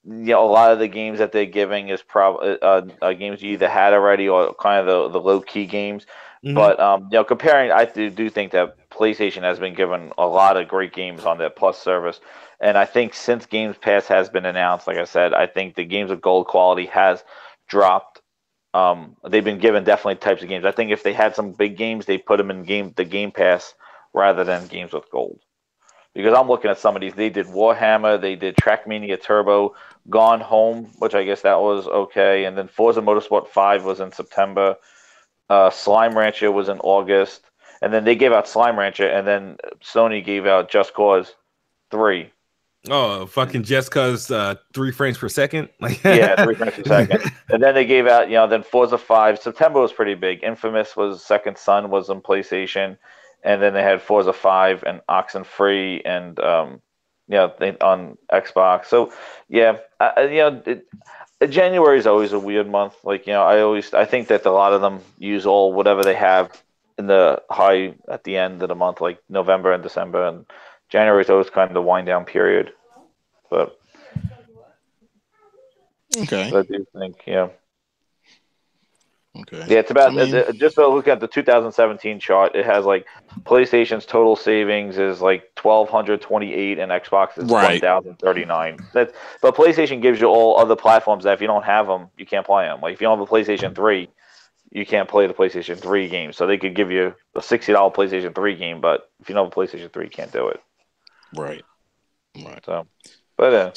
a lot of the games that they're giving is probably games you either had already or kind of the low key games. Mm-hmm. But comparing, I do think that PlayStation has been given a lot of great games on their Plus service, and I think since Games Pass has been announced, like I said, I think the games of gold quality has dropped. They've been given definitely types of games. I think if they had some big games, they put them in the Game Pass rather than Games with Gold. Because I'm looking at some of these. They did Warhammer, they did Trackmania Turbo, Gone Home, which I guess that was okay, and then Forza Motorsport 5 was in September. Slime Rancher was in August, and then they gave out Slime Rancher, and then Sony gave out Just Cause 3. Oh, fucking Just Cause 3 frames per second? Yeah, 3 frames per second. And then they gave out, then Forza 5. September was pretty big. Infamous was Second Son was on PlayStation. And then they had Forza 5 and Oxenfree and, on Xbox. So, yeah, January is always a weird month. Like, I think that a lot of them use all whatever they have in the high at the end of the month, like November and December. And January is always kind of the wind down period. But okay, I do think, okay, yeah, it's about just to look at the 2017 chart. It has like PlayStation's total savings is like 1,228, and Xbox is 1,039. But PlayStation gives you all other platforms that if you don't have them, you can't play them. Like if you don't have a PlayStation 3, you can't play the PlayStation 3 game. So they could give you a $60 PlayStation 3 game, but if you don't have a PlayStation 3, you can't do it. Right. So, but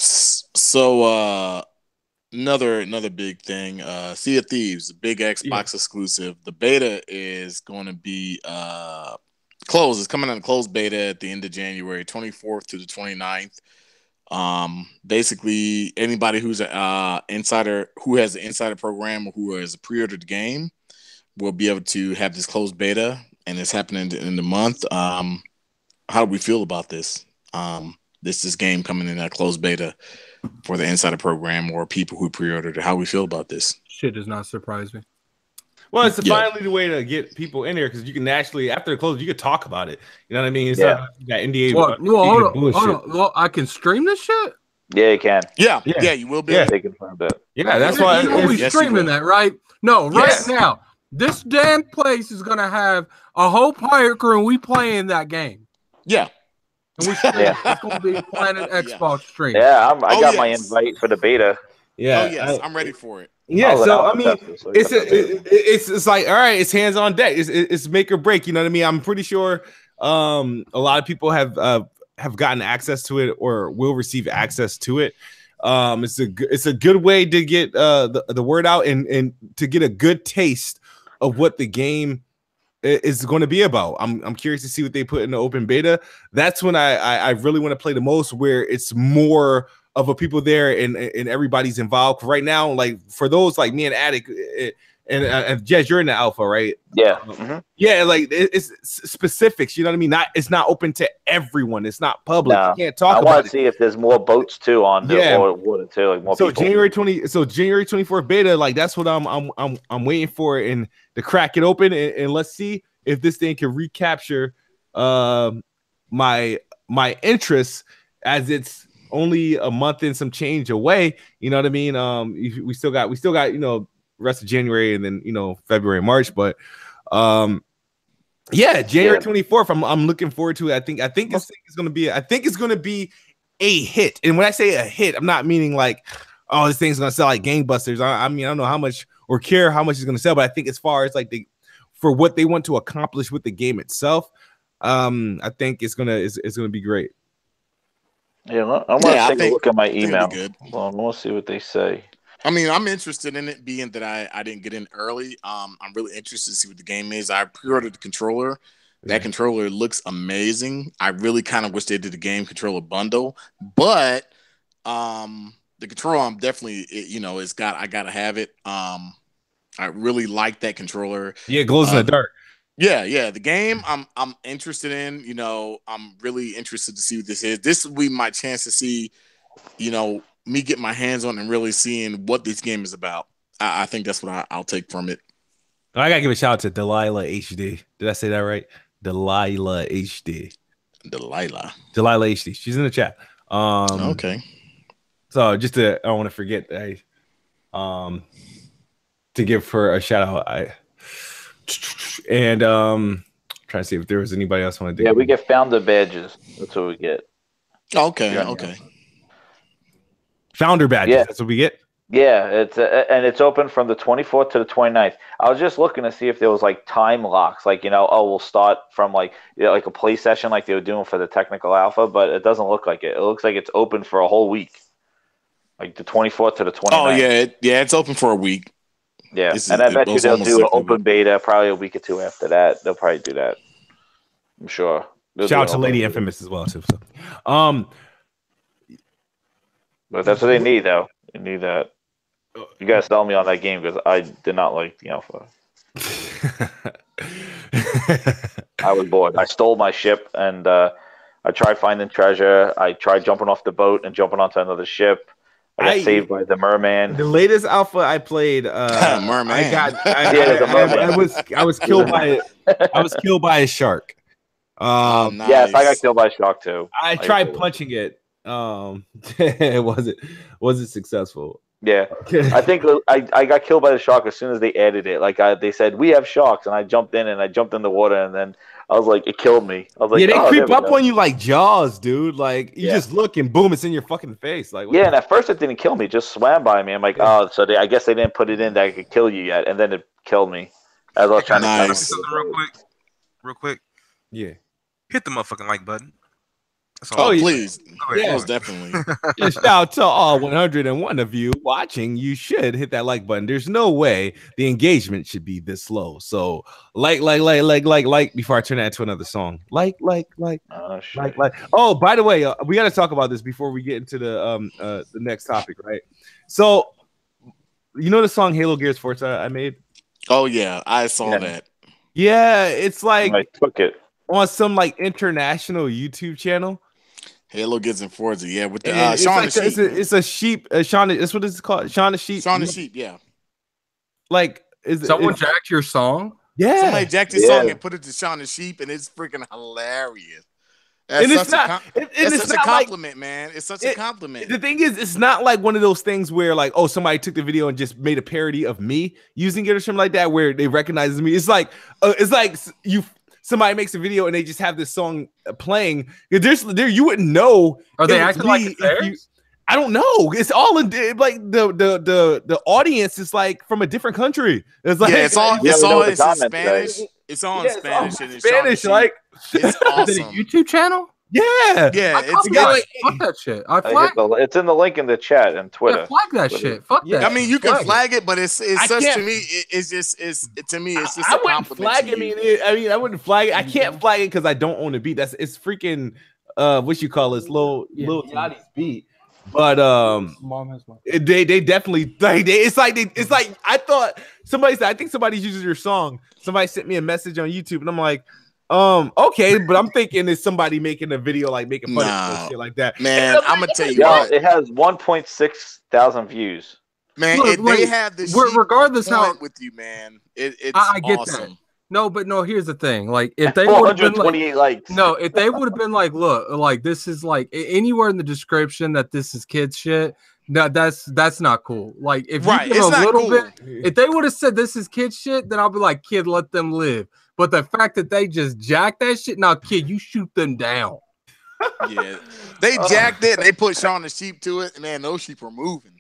another big thing, Sea of Thieves, big Xbox exclusive. The beta is going to be closed. It's coming out of closed beta at the end of January, 24th to the 29th. Basically, anybody who's an insider, who has an insider program or who has pre-ordered the game will be able to have this closed beta, and it's happening in the month. How do we feel about this? This game coming in that closed beta for the insider program or people who pre-ordered it. How we feel about this? Shit does not surprise me. Well, it's finally the way to get people in there because you can actually, after the close, you could talk about it. You know what I mean? It's not that NDA. Hold on. Well, I can stream this shit? Yeah, you can. Yeah, you will be. They confirmed that. Yeah, that's why. We're streaming that, right? No, now. This damn place is going to have a whole pirate crew and we playing that game. Yeah. And it's going to be Planet Xbox stream. Yeah, I got my invite for the beta. Yeah. Oh, yes, I'm ready for it. Yeah, so I mean, it's like, all right, it's hands on deck. It's make or break. You know what I mean? I'm pretty sure a lot of people have gotten access to it or will receive access to it. It's a good way to get the word out and to get a good taste of what the game is going to be about. I'm curious to see what they put in the open beta. That's when I really want to play the most, where it's more of a people there and everybody's involved. Right now, like for those like me and Attic and Jez, you're in the alpha, right? Yeah. Yeah, like it's specifics, you know what I mean? It's not open to everyone. It's not public. No. You can't talk about it. I want to see if there's more boats too on the water too, like more people. January 24th beta, like that's what I'm waiting for, and to crack it open and let's see if this thing can recapture my interest, as it's only a month and some change away. You know what I mean? We still got rest of January and then February and March, but January 24th. I'm looking forward to it. I think this thing is gonna be a hit. And when I say a hit, I'm not meaning like, oh, this thing's gonna sell like gangbusters. I mean, I don't know how much or care how much it's gonna sell, but I think as far as like for what they want to accomplish with the game itself, I think it's gonna be great. Yeah, I want to take a look at my email. Well, I want to see what they say. I mean, I'm interested in it, being that I didn't get in early. I'm really interested to see what the game is. I pre-ordered the controller. That controller looks amazing. I really kind of wish they did the game controller bundle, but the controller, I'm definitely, I gotta have it. I really like that controller. Yeah, it glows in the dark. Yeah. The game I'm interested in. I'm really interested to see what this is. This will be my chance to see, me get my hands on and really seeing what this game is about. I think that's what I'll take from it. I gotta give a shout out to Delilah HD. Did I say that right? Delilah HD. Delilah HD. She's in the chat. Okay. So I don't want to forget to give her a shout out. Trying to see if there was anybody else want to do. Yeah, we get founder badges. That's what we get. Okay. Founder badges. Yeah. That's what we get. Yeah, it's open from the 24th to the 29th. I was just looking to see if there was like time locks, like we'll start from like like a play session like they were doing for the technical alpha, but it doesn't look like it. It looks like it's open for a whole week, like the 24th to the 29th. Oh yeah, it's open for a week. Yeah, and I bet you they'll do an open beta probably a week or two after that. They'll probably do that. I'm sure. Shout out to Lady Infamous as well too. So. But that's what they need though. They need that. You guys sell me on that game because I did not like the alpha. I was bored. I stole my ship and I tried finding treasure. I tried jumping off the boat and jumping onto another ship. I got saved by the merman. The latest alpha I played, merman. I was killed by a shark. Nice. Yes, I got killed by a shark too. I tried punching it. It wasn't successful. Yeah, I think I got killed by the shark as soon as they added it. Like they said, we have sharks, and I jumped in the water, and then I was like, it killed me. I was like, they creep up on you like Jaws, dude. Like you just look and boom, it's in your fucking face. Like and at first it didn't kill me, it just swam by me. I'm like, so I guess they didn't put it in that I could kill you yet, and then it killed me as I was trying to. Real quick. Yeah, hit the motherfucking like button. Please. Most definitely. Shout out to all 101 of you watching. You should hit that like button. There's no way the engagement should be this low. So like before I turn that into another song. Like. Oh, by the way, we got to talk about this before we get into the next topic, right? So the song Halo Gears Forza I made? Oh yeah, I saw that. Yeah, it's like I took it on some like international YouTube channel. Halo Gears and Forza, yeah, with the Shaun the Sheep. It's a sheep. Shaun, that's what it's called. Shaun the Sheep. Shaun the Sheep, yeah. Like, someone jacked your song? Yeah, somebody jacked your song and put it to Shaun the Sheep, and it's freaking hilarious. It's such a compliment, man. It's such a compliment. The thing is, it's not like one of those things where like, oh, somebody took the video and just made a parody of me using it or something like that, where they recognize me. It's like somebody makes a video and they just have this song playing. There you wouldn't know. Are they acting like it's theirs? I don't know. It's all in like the audience is like from a different country. It's like it's all in Spanish. It's all in Spanish. Spanish, like it's awesome. Is it a YouTube channel? Yeah, Fuck that shit. It's in the link in the chat and Twitter. Yeah, flag that shit. Fuck that. I mean, you can flag it, but it's such to me. It's just I wouldn't flag it. I wouldn't flag it. I can't flag it because I don't own the beat. It's freaking what you call this Lil Yachty's beat. But they definitely it's like I thought somebody said I think somebody's using your song. Somebody sent me a message on YouTube and I'm like, okay, but I'm thinking it's somebody making a video like making fun of shit like that. Man, I'm gonna tell you what, it has 1.6 thousand views. Man, they have this regardless how with you, man. It's I get awesome. that. No, here's the thing. Like, if they would have been like, likes. No, if they would have been like, look, like this is like anywhere in the description that this is kids shit. No, that's not cool. Like, if you give a little bit, if they would have said this is kid shit, then I'll be like, kid, let them live. But the fact that they just jacked that shit, now, kid, you shoot them down. Yeah, they jacked it. They put Shaun the Sheep to it, and man, those sheep are moving.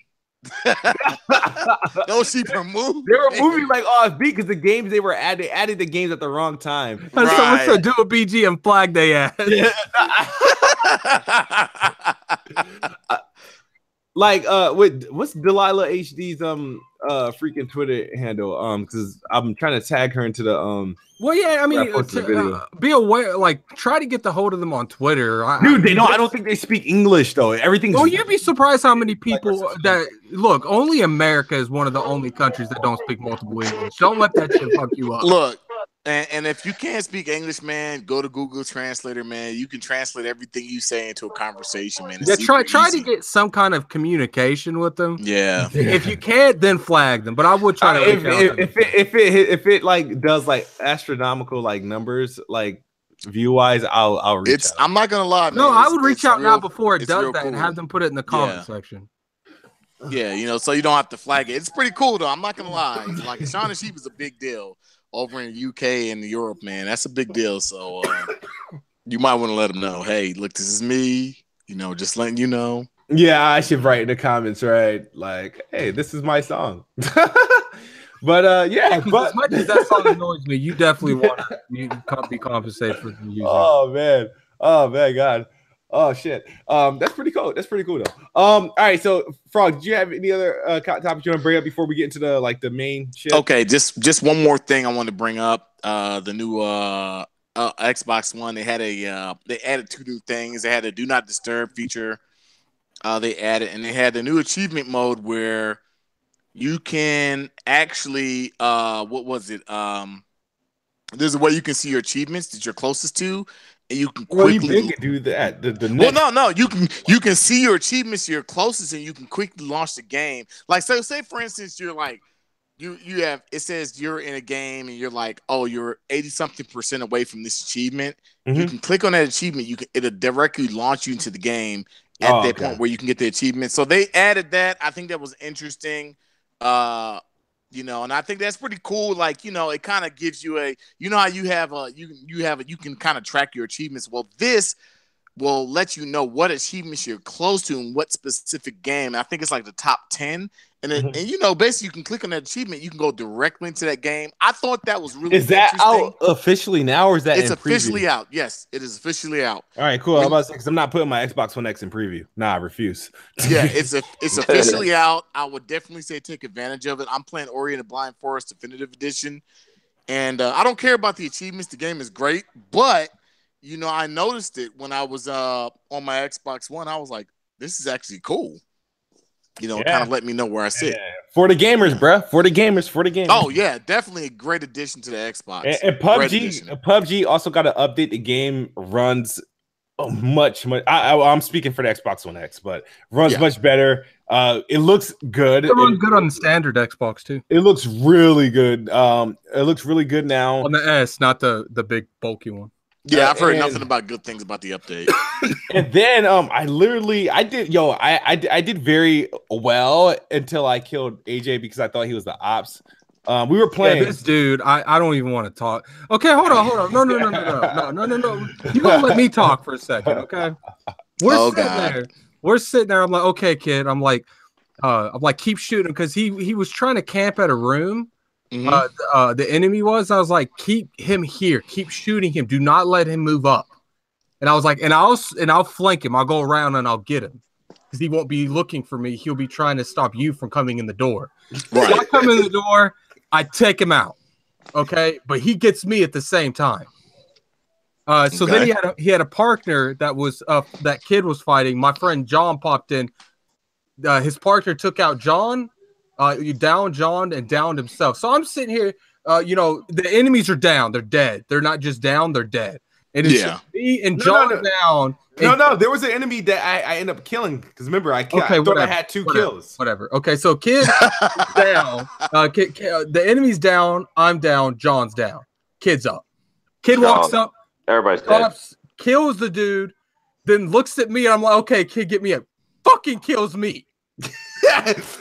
Those sheep are moving. They were moving like off beat because the games they added the games at the wrong time. Right. Someone said do a BG and flag they ass. Like what's Delilah HD's freaking Twitter handle? Because I'm trying to tag her into the Well, yeah, I mean, be aware. Like, try to get the hold of them on Twitter. Dude, they don't. I don't think they speak English though. Everything's. Oh, you'd be surprised how many people that look. Only America is one of the only countries that don't speak multiple English. Don't let that shit fuck you up. Look, and if you can't speak English, man, go to Google Translator, man. You can translate everything you say into a conversation, man. Yeah, try to get some kind of communication with them. Yeah. If you can't, then flag them. But I would try to. If it like does like astronomical like numbers like view wise, I'll reach out. I'm not gonna lie, man. No, I would reach out now before it does that and have them put it in the comment section. Yeah, so you don't have to flag it. It's pretty cool though. I'm not gonna lie. Like Shaun the Sheep is a big deal over in the UK and Europe, man. That's a big deal. So you might want to let them know. Hey, look, this is me. Just letting you know. Yeah, I should write in the comments, right? Like, hey, this is my song. But yeah, but as much as that song annoys me, you definitely want to be compensated for the music. Oh man, God. Oh shit. That's pretty cool. That's pretty cool though. All right. So, Frog, do you have any other topics you want to bring up before we get into the main shit? Okay, just one more thing I want to bring up. The new Xbox One. They added 2 new things. They had a Do Not Disturb feature. They added, and they had the new achievement mode where you can actually what was it? There's a way you can see your achievements that you're closest to. And you can quickly do that. No. You can see your achievements you're closest, and you can quickly launch the game. Like, so say for instance, you're like, you have it says you're in a game, and you're like, oh, you're 80-something% away from this achievement. You can click on that achievement. It'll directly launch you into the game at that point where you can get the achievement. So they added that. I think that was interesting. And I think that's pretty cool. Like, it kind of gives you how you have you can kind of track your achievements. Well, this will let you know what achievements you're close to and what specific game. I think it's like the top 10. And then, basically you can click on that achievement. You can go directly into that game. I thought that was really interesting. Is that out officially now, or is that it's officially out? Yes, it is officially out. All right, cool. I'm about to say, because I'm not putting my Xbox One X in preview. Nah, I refuse. Yeah, it's officially out. I would definitely say take advantage of it. I'm playing Ori and the Blind Forest Definitive Edition, and I don't care about the achievements. The game is great, but I noticed it when I was on my Xbox One. I was like, this is actually cool. Kind of let me know where I sit. For the gamers, bruh. For the gamers. Oh, yeah. Definitely a great addition to the Xbox. And PUBG also got to update. The game runs much. I'm speaking for the Xbox One X, but runs much better. It looks good. It runs good on the standard Xbox, too. It looks really good. It looks really good now. On the S, not the big, bulky one. Yeah, I've heard nothing about good things about the update. And then I did very well until I killed AJ because I thought he was the ops. We were playing this dude. I don't even want to talk. Okay, hold on. No. You gonna let me talk for a second, okay? We're sitting there. I'm like, okay, kid. I'm like, keep shooting because he was trying to camp at a room. The enemy was. I was like, keep him here. Keep shooting him. Do not let him move up. And I was like, and I'll flank him. I'll go around and I'll get him because he won't be looking for me. He'll be trying to stop you from coming in the door. Right. So I come in the door, I take him out. Okay, but he gets me at the same time. So then he had a partner that was that kid was fighting. My friend John popped in. His partner took out John. You downed John and downed himself. So I'm sitting here. The enemies are down. They're dead. They're not just down. They're dead. And it's me and John down. No, there was an enemy that I ended up killing because remember I thought I had two kills. Whatever. Okay, so kid down. The enemy's down. I'm down. John's down. Kid's up. Kid walks up. Everybody's dead. Kills the dude. Then looks at me and I'm like, okay, kid, get me up. Fucking kills me.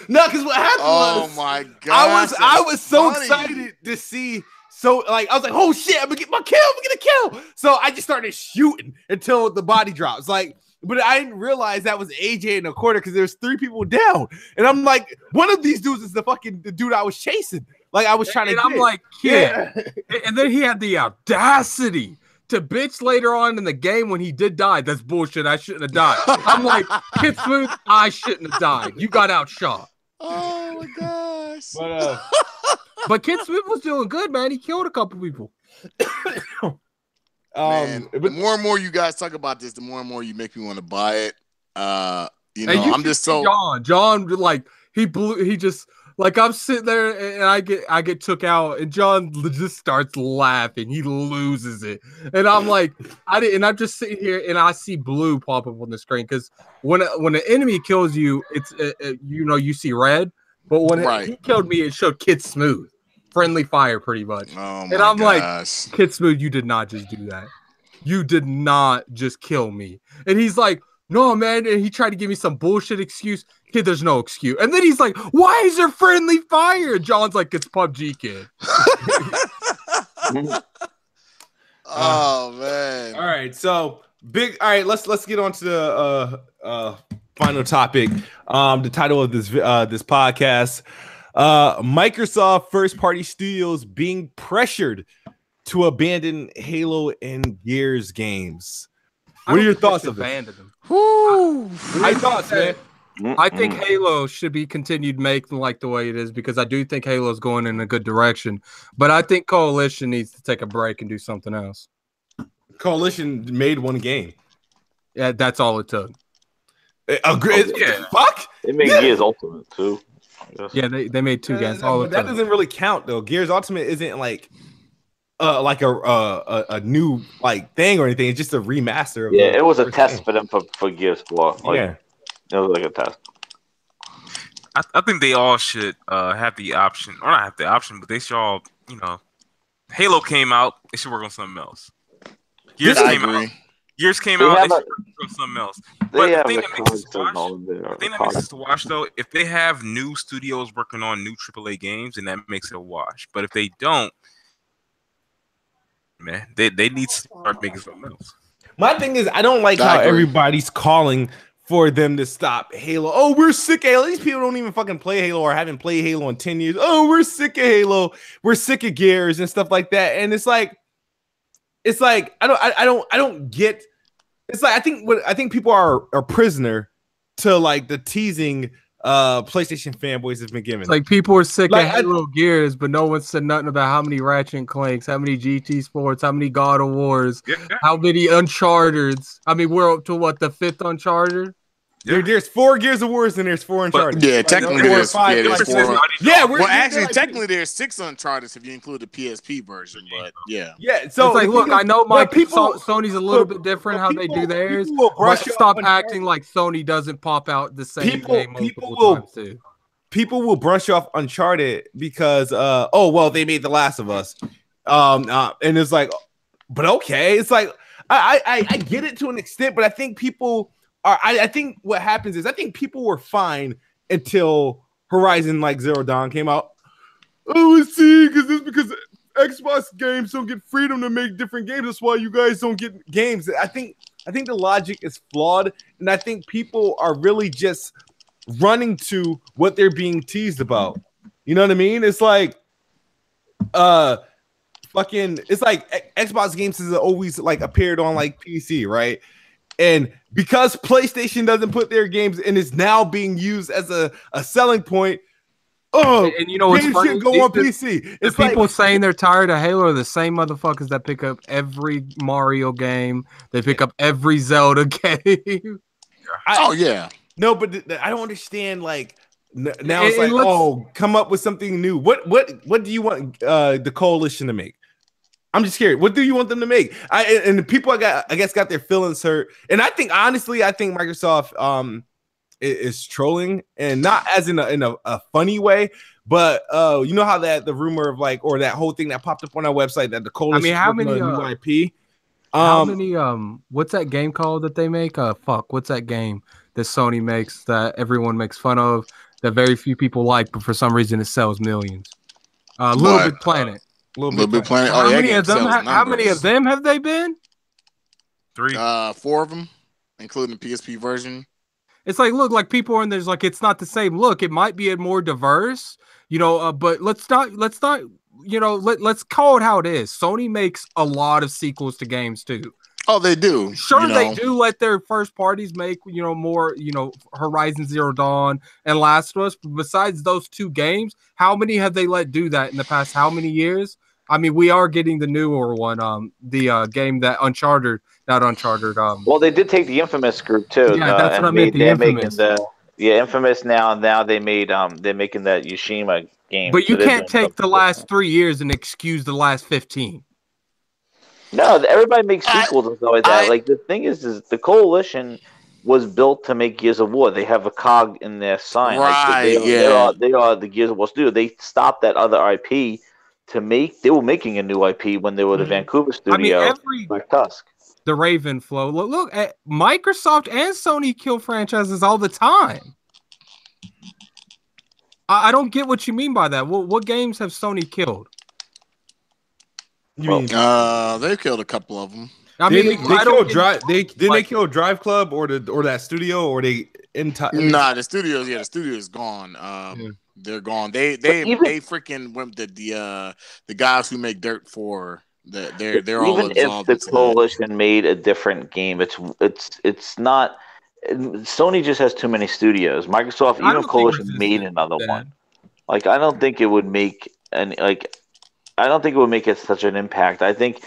No, because what happened was, my god, I was so excited to see. So I was like, oh shit, I'm gonna get my kill. I'm gonna kill. So I just started shooting until the body drops. But I didn't realize that was AJ in the corner because there's 3 people down, and I'm like, one of these dudes is the dude I was chasing. Like I was trying to. And I'm like, kid. And then he had the audacity to bitch later on in the game when he did die. That's bullshit. I shouldn't have died. I'm like, KidSmoove, I shouldn't have died. You got outshot. Oh my gosh. But KidSmoove was doing good, man. He killed a couple people. Man, the more and more you guys talk about this, the more and more you make me want to buy it. I'm just so John, like he just like I'm sitting there and I get took out and John just starts laughing. He loses it. And I'm like, I'm just sitting here and I see blue pop up on the screen because when an enemy kills you, it's you see red. But when he killed me, it showed KidSmoove. Friendly fire, pretty much. Oh and I'm like, KidSmoove, you did not just do that. You did not just kill me. And he's like, no, man. And he tried to give me some bullshit excuse. Kid, there's no excuse. And then he's like, why is there friendly fire? John's like, it's PUBG, kid. Oh, man. All right. So, let's get on to the final topic. The title of this podcast, Microsoft first-party studios being pressured to abandon Halo and Gears games. What are your thoughts of it? I thought, man. I think Halo should be continued making like the way it is because I do think Halo is going in a good direction. But I think Coalition needs to take a break and do something else. Coalition made one game. Yeah, that's all it took. Fuck. They made Gears Ultimate too. Yeah, they made 2 games. That doesn't really count though. Gears Ultimate isn't like a new like thing or anything. It's just a remaster. Of it was a test for them for Gears 4. It was like a test. I think they all should have the option, or not have the option, but they should all, Halo came out, they should work on something else. Gears came out, they should work on something else. But the thing that makes us to watch, though, if they have new studios working on new AAA games, then that makes it a wash. But if they don't, man, they need to start making something else. My thing is, I don't like how everybody's calling for them to stop Halo. Oh, we're sick of Halo. These people don't even fucking play Halo or haven't played Halo in 10 years. Oh, we're sick of Halo. We're sick of Gears and stuff like that. And it's like I don't get. It's like I think people are a prisoner to like the teasing PlayStation fanboys have been given. It's like people are sick of Halo Gears, but no one said nothing about how many Ratchet and Clanks, how many GT Sports, how many God of Wars, how many Uncharted's. I mean, we're up to what, the 5th Uncharted? There's 4 Gears of Wars and there's 4 Uncharted. Yeah, technically there's 4. Actually, technically there's 6 Uncharted if you include the PSP version. But yeah. So it's like, look, I know Sony's a little bit different how they do theirs. But stop acting like Sony doesn't pop out the same game multiple times too. People will brush off Uncharted because they made The Last of Us, and it's like, but okay, it's like I get it to an extent, but I think people. I think what happens is I think people were fine until Horizon Zero Dawn came out. Oh, let's see, because Xbox games don't get freedom to make different games. That's why you guys don't get games. I think the logic is flawed, and I think people are really just running to what they're being teased about. You know what I mean? It's like, fucking, it's like Xbox games has always like appeared on like PC, right? And because PlayStation doesn't put their games and is now being used as a selling point, and you know what's funny? Should go on PC. It's the people saying they're tired of Halo are the same motherfuckers that pick up every Mario game. They pick up every Zelda game. No, but I don't understand. Like now, it's like, come up with something new. What do you want the coalition to make? I'm just curious. What do you want them to make? And the people I guess got their feelings hurt. And I think honestly, Microsoft is trolling, and not as in a funny way, but you know how that the rumor of like, or that whole thing that popped up on our website that the coalition. I mean, how many new IP? How many what's that game called that they make? What's that game that Sony makes that everyone makes fun of that very few people like, but for some reason it sells millions? Little Big Planet. Little Big Planet. How many of them? How many of them have they been? 3. 4 of them, including the PSP version. It's like, look, like people are in there's like it's not the same look. It might be a more diverse, but let's not, let's call it how it is. Sony makes a lot of sequels to games too. Oh, they do. Sure, they do let their first parties make, more, Horizon Zero Dawn and Last of Us. But besides those 2 games, how many have they let do that in the past? How many years? I mean, we are getting the newer one, the game that not Uncharted. Well, they did take the Infamous group too. Yeah, that's what I meant. The Infamous. Infamous now they made they're making that Yoshima game. But you can't take the last 3 years and excuse the last 15. No, everybody makes sequels and stuff like that. Like the thing is the coalition was built to make Gears of War. They have a cog in their sign. Right? Like, they are the Gears of War studio. They stopped that other IP to make. They were making a new IP when they were the Vancouver studio. Like Tusk. The Raven flow. Look at Microsoft and Sony kill franchises all the time. I don't get what you mean by that. What games have Sony killed? They killed a couple of them. I mean, they kill Drive Club or that studio, or they entire. Nah, the studio is gone. They're gone. They freaking went the guys who make Dirt 4. They're all even if the coalition made a different game, it's not. Sony just has too many studios. Microsoft, even Coalition made another one. Like I don't think it would make I don't think it would make it such an impact. I think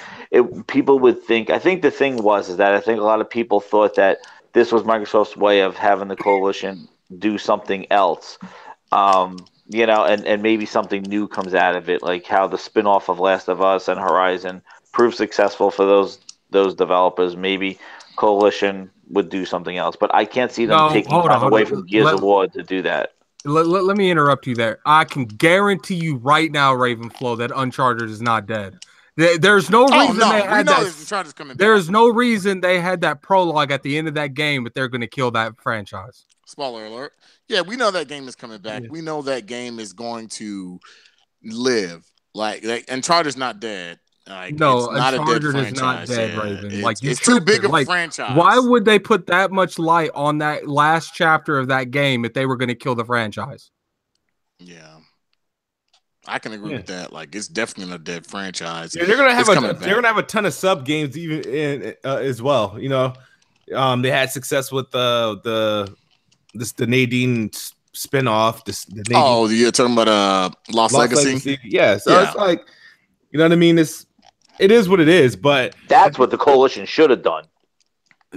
people would think. I think the thing is that I think a lot of people thought that this was Microsoft's way of having the coalition do something else, and maybe something new comes out of it, like how the spin-off of Last of Us and Horizon proved successful for those developers. Maybe Coalition would do something else, but I can't see them taking time away from Gears of War to do that. Let me interrupt you there. I can guarantee you right now, Ravenflow, that Uncharted is not dead. There's no reason they had that. There's no reason they had that prologue at the end of that game, but they're going to kill that franchise. Spoiler alert. Yeah, we know that game is coming back. Yeah. We know that game is going to live. Like Uncharted's not dead. Like, no, it's not Uncharted a dead is not dead, Raven. It's too big of a franchise. Why would they put that much light on that last chapter of that game if they were going to kill the franchise? Yeah, I can agree with that. Like, it's definitely a dead franchise. Yeah, they're gonna have a ton of sub games even in as well. They had success with the Nadine spinoff. You're talking about Lost Legacy? Yeah, so it's like, you know what I mean? It is what it is, but that's what the coalition should have done.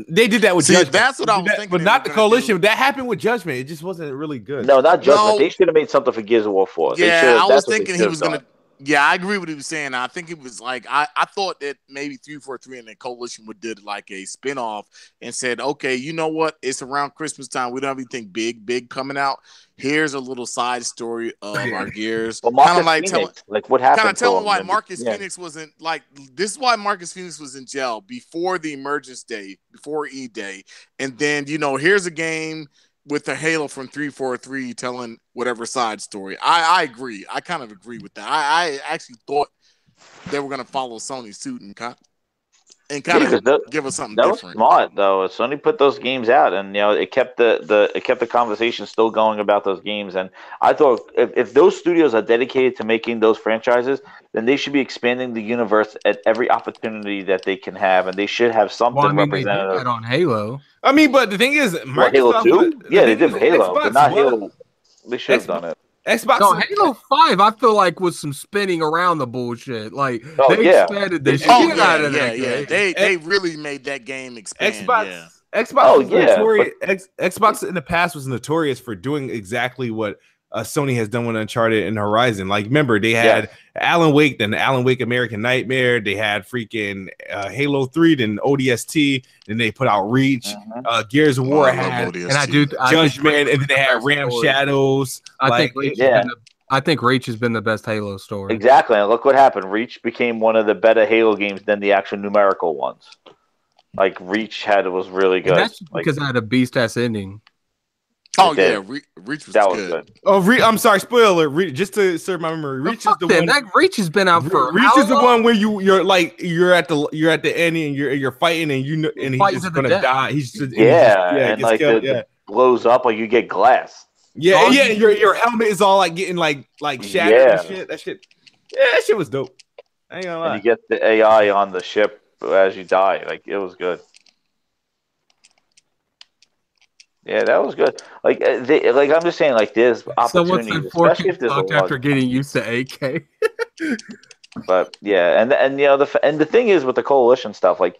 They did that with Judgment. That's what I was thinking. But not the coalition. That happened with Judgment. It just wasn't really good. No, not Judgment. They should have made something for Gears of War 4. Yeah, I was thinking he was going to. Yeah, I agree with what he was saying. I think it was like I thought that maybe 343 and the coalition would did like a spinoff and said, okay, you know what? It's around Christmas time. We don't have anything big coming out. Here's a little side story of our Gears. Well, kind of like what happened. Kind of telling why Marcus Phoenix wasn't like. This is why Marcus Phoenix was in jail before the Emergence Day, before E-Day, and then here's a game with the Halo from 343 telling whatever side story. I agree. I kind of agree with that. I actually thought they were going to follow Sony's suit and and kind of give us something different. That was smart though. Sony put those games out, and it kept the conversation still going about those games. And I thought if those studios are dedicated to making those franchises, then they should be expanding the universe at every opportunity that they can have, and they should have something representative. They did that on Halo. I mean, but the thing is, Microsoft, Halo 2? Yeah, they did Halo, Xbox but not Halo. They should have done it. Xbox. No, Halo 5, I feel like was some spinning around the bullshit. Like they expanded the shit out of that game. They really made that game expand. Xbox in the past was notorious for doing exactly what Sony has done with Uncharted and Horizon. Like, remember, they had Alan Wake, then Alan Wake American Nightmare. They had freaking Halo 3, then ODST. Then they put out Reach. Gears of War had Judgment, and then they had Ram Shadows. I think Reach has been the best Halo story. Exactly, and look what happened. Reach became one of the better Halo games than the actual numerical ones. Like Reach was really good. And that's because it had a beast ass ending. Oh yeah, Reach was good. Oh, I'm sorry, spoiler. Just to serve my memory, Reach is the one. That Reach has been out for. Reach is the one where you're at the end and you're fighting and and he's just gonna die. It blows up like you get glass. Yeah. Your helmet is all like getting like shattered and shit. That shit was dope. I ain't gonna lie. And you get the AI on the ship as you die. Like it was good. Yeah, that was good. Like, I'm just saying, like, there's opportunities, especially if there's a lot after getting used to AK. But yeah, and the thing is with the Coalition stuff, like,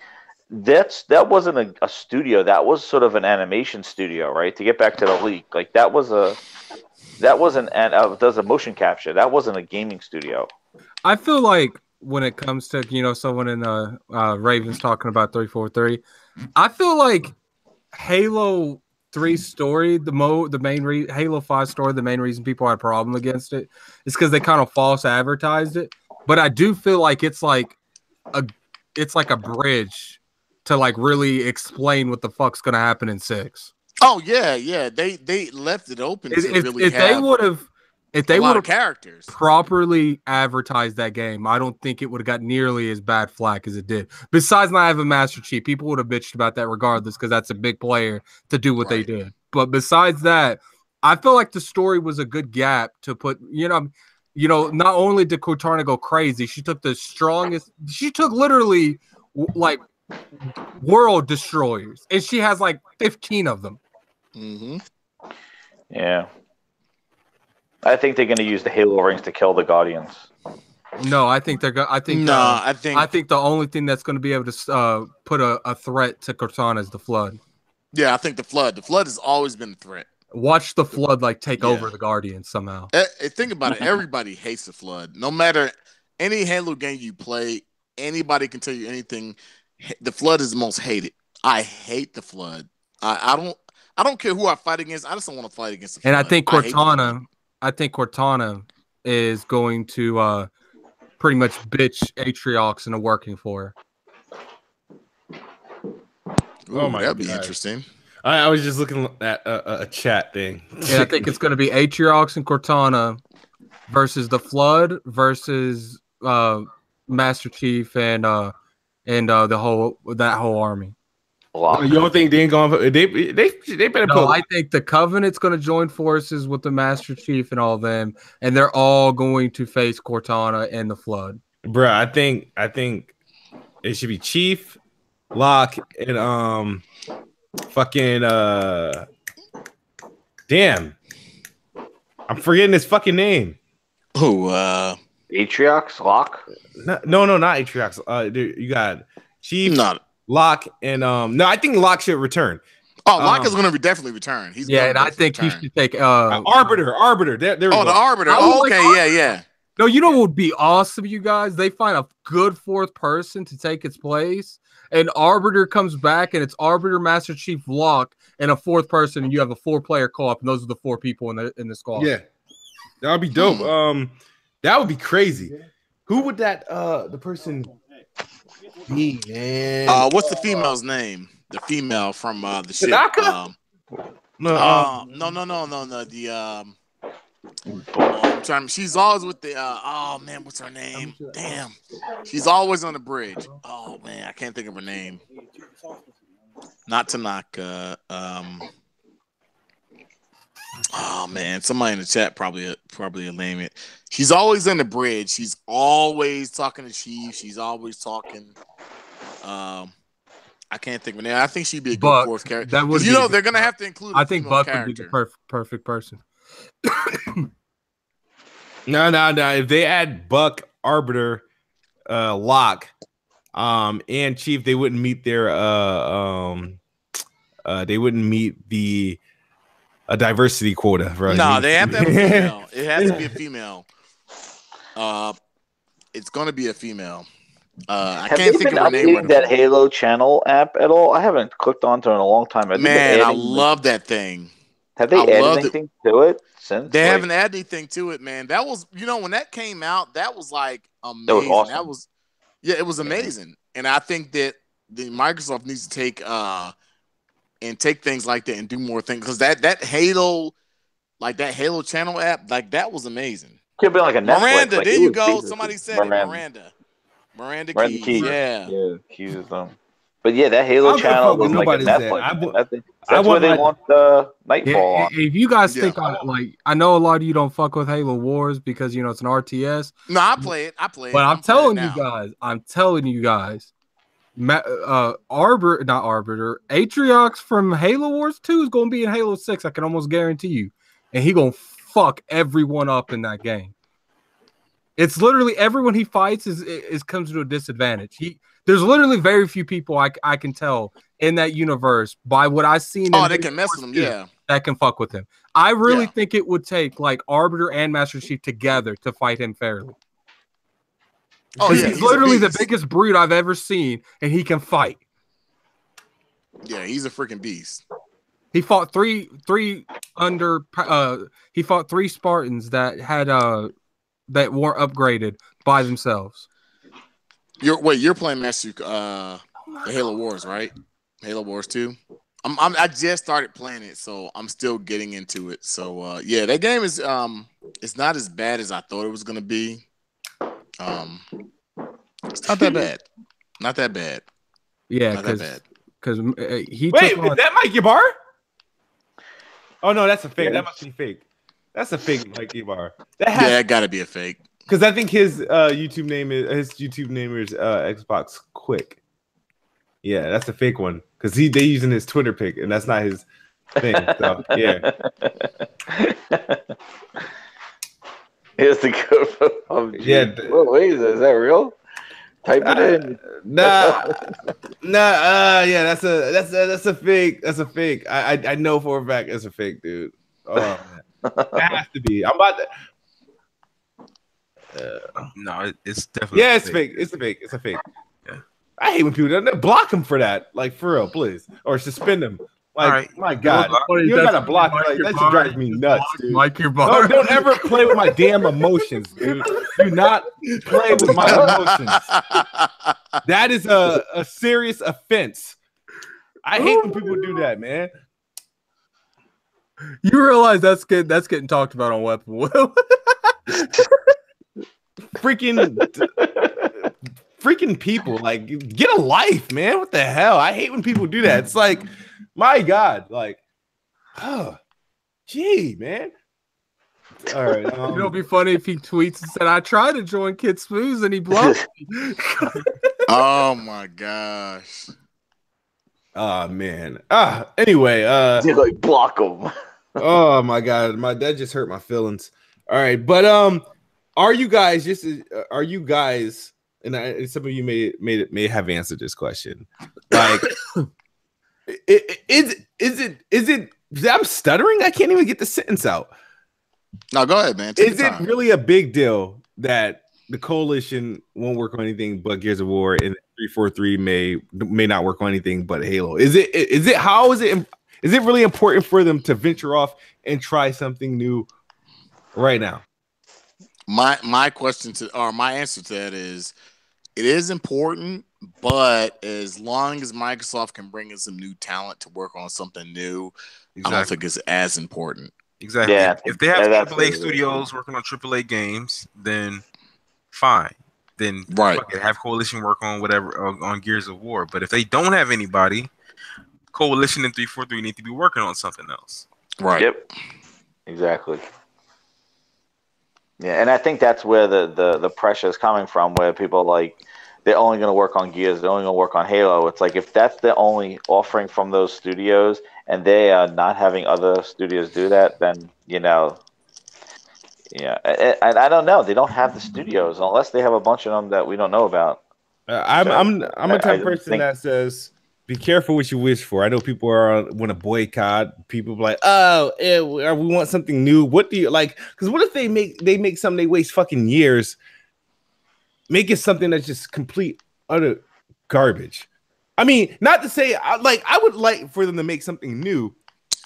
that wasn't a studio. That was sort of an animation studio, right? To get back to the leak, like that was a motion capture. That wasn't a gaming studio. I feel like when it comes to someone in Ravens talking about 343, I feel like Halo 3 story, Halo 5 story, the main reason people had a problem against it is because they kind of false advertised it. But I do feel like it's like a bridge to like really explain what the fuck's gonna happen in 6. Oh yeah, they left it open. If they would have characters properly advertised that game, I don't think it would have got nearly as bad flack as it did. Besides not having Master Chief, people would have bitched about that regardless because that's a big player to do what they did. But besides that, I feel like the story was a good gap to put. Not only did Cortana go crazy, she took literally like world destroyers, and she has like 15 of them. Mm-hmm. Yeah. I think they're going to use the Halo rings to kill the Guardians. No, I think they're going. I think the only thing that's going to be able to put a threat to Cortana is the Flood. Yeah, I think the Flood. The Flood has always been a threat. Watch the Flood take over the Guardians somehow. Think about it. Everybody hates the Flood. No matter any Halo game you play, anybody can tell you anything. The Flood is the most hated. I hate the Flood. I don't care who I fight against. I just don't want to fight against the Flood. And I think Cortana is going to pretty much bitch Atriox into working for her. Oh my, that'd be interesting. I was just looking at a chat thing. And I think it's going to be Atriox and Cortana versus the Flood versus Master Chief and that whole army. You don't think they ain't going? They better. No, I think the Covenant's going to join forces with the Master Chief and all them, and they're all going to face Cortana and the Flood. Bruh, I think it should be Chief, Locke, and fucking damn, I'm forgetting his fucking name. Who? Atriox, Locke? No, not Atriox. You got Chief. Locke and no, I think Locke should return. Oh, Locke is going to definitely return. And I think he should take Arbiter. There the Arbiter. Oh, okay, yeah. No, you know what would be awesome, you guys? They find a good fourth person to take its place, and Arbiter comes back, and it's Arbiter, Master Chief, Locke, and a fourth person, and you have a 4-player co-op, and those are the 4 people in the squad. Yeah, that would be dope. That would be crazy. Who would that the person be, man? What's the female's name? The female from the ship. Tanaka? No. She's always with the oh man, what's her name? Damn, she's always on the bridge. Oh man, I can't think of her name. Not Tanaka. Oh man, somebody in the chat probably will name it. She's always in the bridge. She's always talking to Chief. She's always talking. I can't think of her name. I think she'd be a good fourth character. That would, they're gonna have to include. I think Buck would be the perfect person. No. If they add Buck, Arbiter, Locke, and Chief, they wouldn't meet their the diversity quota. Right? No, they have to have a female. It has to be a female. It's gonna be a female. I can't think of her name. Have that Halo channel app at all? I haven't clicked onto it in a long time. I love that thing. Have they added anything to it since? They haven't added anything to it, man. That was, when that came out, that was like amazing. That was awesome. It was amazing. And I think that the Microsoft needs to take things like that and do more things, because that Halo, like that Halo channel app, like that was amazing. Could be like a Netflix. Miranda, there you go. Somebody said Miranda. Miranda Keys. Yeah, Keys is them. But yeah, that Halo channel was like a Netflix. That's where they want the Nightfall. If you guys think on it, like, I know a lot of you don't fuck with Halo Wars because it's an RTS. No, I play it. But I'm telling you guys, Atriox from Halo Wars 2 is gonna be in Halo 6. I can almost guarantee you, and he gonna fuck everyone up in that game. It's literally everyone he fights is comes to a disadvantage. There's literally very few people I can tell in that universe by what I've seen. They can mess with him, that can fuck with him. I really think it would take like Arbiter and Master Chief together to fight him fairly. He's literally the biggest brute I've ever seen, and he can fight. Yeah, he's a freaking beast. He fought three Spartans that had that weren't upgraded by themselves. You're playing Master Halo Wars, right? Halo Wars 2. I just started playing it, so I'm still getting into it. So that game is it's not as bad as I thought it was gonna be. It's not that bad. Not that bad. Yeah, because he wait, is that Mike Ybarra? Oh no, that's a fake. That must be fake. That's a fake Mike Ybarra. That gotta be a fake. Because I think his YouTube name is Xbox Quick. Yeah, that's a fake one. Because they using his Twitter pic, and that's not his thing. So yeah. Here's the code for PUBG. Yeah. Wait, is that real? Type it in. Yeah, that's a fake. That's a fake. I know for a fact it's a fake, dude. Oh man. It has to be. I'm about to. No, it's definitely. Yeah, it's fake. It's a fake. It's a fake. Yeah. I hate when people block him for that. Like for real, please, or suspend him. Like, my God, you gotta block. Like, that just drives me nuts, dude. Mike Ybarra. Don't ever play with my damn emotions, dude. Do not play with my emotions. That is a serious offense. I hate when people do that, man. You realize that's getting talked about on Weapon Wheel. freaking people, like, get a life, man. What the hell? I hate when people do that. It's like, my God, like, oh, gee, man. All right. It'll be funny if he tweets and said, "I tried to join KidSmoove and he blocked me." Oh my gosh. Oh man. Anyway, like block him. Oh my God, that just hurt my feelings. All right, but are you guys and some of you may have answered this question, like, is it I'm stuttering? I can't even get the sentence out. No, go ahead, man. Is it really a big deal that the coalition won't work on anything but Gears of War, and 343 may not work on anything but Halo? Is it really important for them to venture off and try something new right now? My answer to that is, it is important, but as long as Microsoft can bring in some new talent to work on something new, I don't think it's as important. Exactly. Yeah, If they have that's AAA what it is. studios working on AAA games, then fine. Then Right. fuck it, have Coalition work on whatever on Gears of War. But if they don't have anybody, Coalition and 343 need to be working on something else. Right. Yep. Exactly. Yeah, and I think that's where the pressure is coming from, where people are like they're only going to work on Gears, they're only going to work on Halo. It's like if that's the only offering from those studios, and they are not having other studios do that, then yeah, and I don't know. They don't have the studios unless they have a bunch of them that we don't know about. I'm a type of person think- that says be careful what you wish for. I know people want to boycott. People be like, oh, we want something new. What do you like? Because what if they make something they waste fucking years, make it something that's just complete utter garbage. I mean, not to say I would like for them to make something new.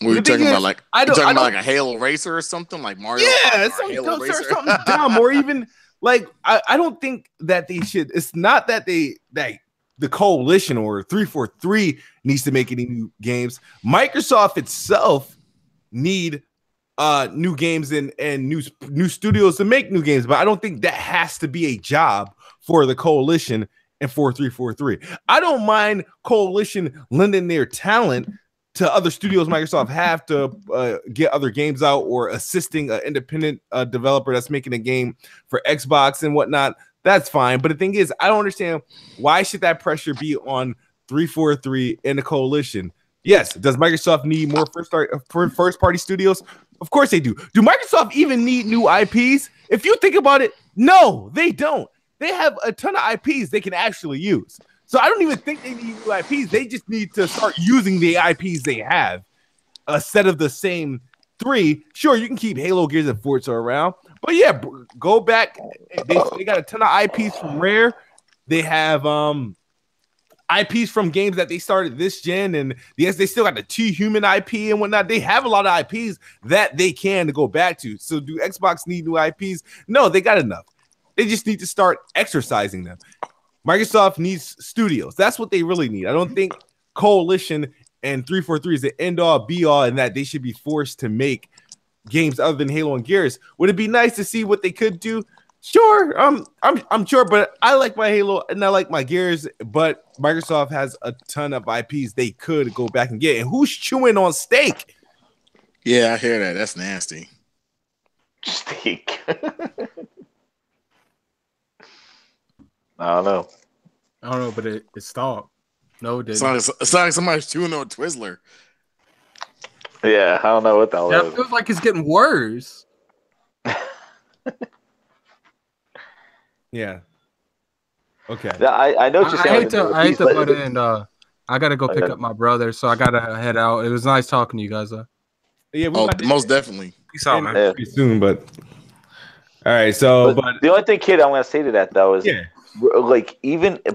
What are you talking about? Like like a Halo Racer or something like Mario? Yeah, Racer? something dumb, or even like I don't think that they should. It's not that the Coalition or 343 needs to make any new games. Microsoft itself need new games and new studios to make new games, but I don't think that has to be a job for the Coalition and 4343. I don't mind Coalition lending their talent to other studios Microsoft have to get other games out, or assisting an independent developer that's making a game for Xbox and whatnot. That's fine. But the thing is, I don't understand why should that pressure be on 343 and the Coalition. Yes, does Microsoft need more first party studios? Of course they do. Do Microsoft even need new IPs? If you think about it, no, they don't. They have a ton of IPs they can actually use. So I don't even think they need new IPs. They just need to start using the IPs they have, a set of the same three. Sure, you can keep Halo, Gears, and Forza around, but yeah, go back. They got a ton of IPs from Rare. They have IPs from games that they started this gen, and yes, they still got the T-Human IP and whatnot. They have a lot of IPs that they can go back to. So do Xbox need new IPs? No, they got enough. They just need to start exercising them. Microsoft needs studios. That's what they really need. I don't think Coalition and 343 is the end all be all, and that they should be forced to make games other than Halo and Gears. Would it be nice to see what they could do? Sure, I'm sure, but I like my Halo and I like my Gears, but Microsoft has a ton of IPs they could go back and get. And who's chewing on steak? Yeah, I hear that. That's nasty. Steak. I don't know, but it stopped. No, it didn't. It's like somebody's chewing on Twizzler. Yeah, I don't know what that was. It feels like it's getting worse. Yeah. Okay. Yeah, I know what you're saying. I hate to put in. I gotta go pick up my brother, so I gotta head out. It was nice talking to you guys, though. Yeah, most definitely. Peace out, man. Pretty soon, but all right. So, but the only thing, kid, I'm gonna say to that though is,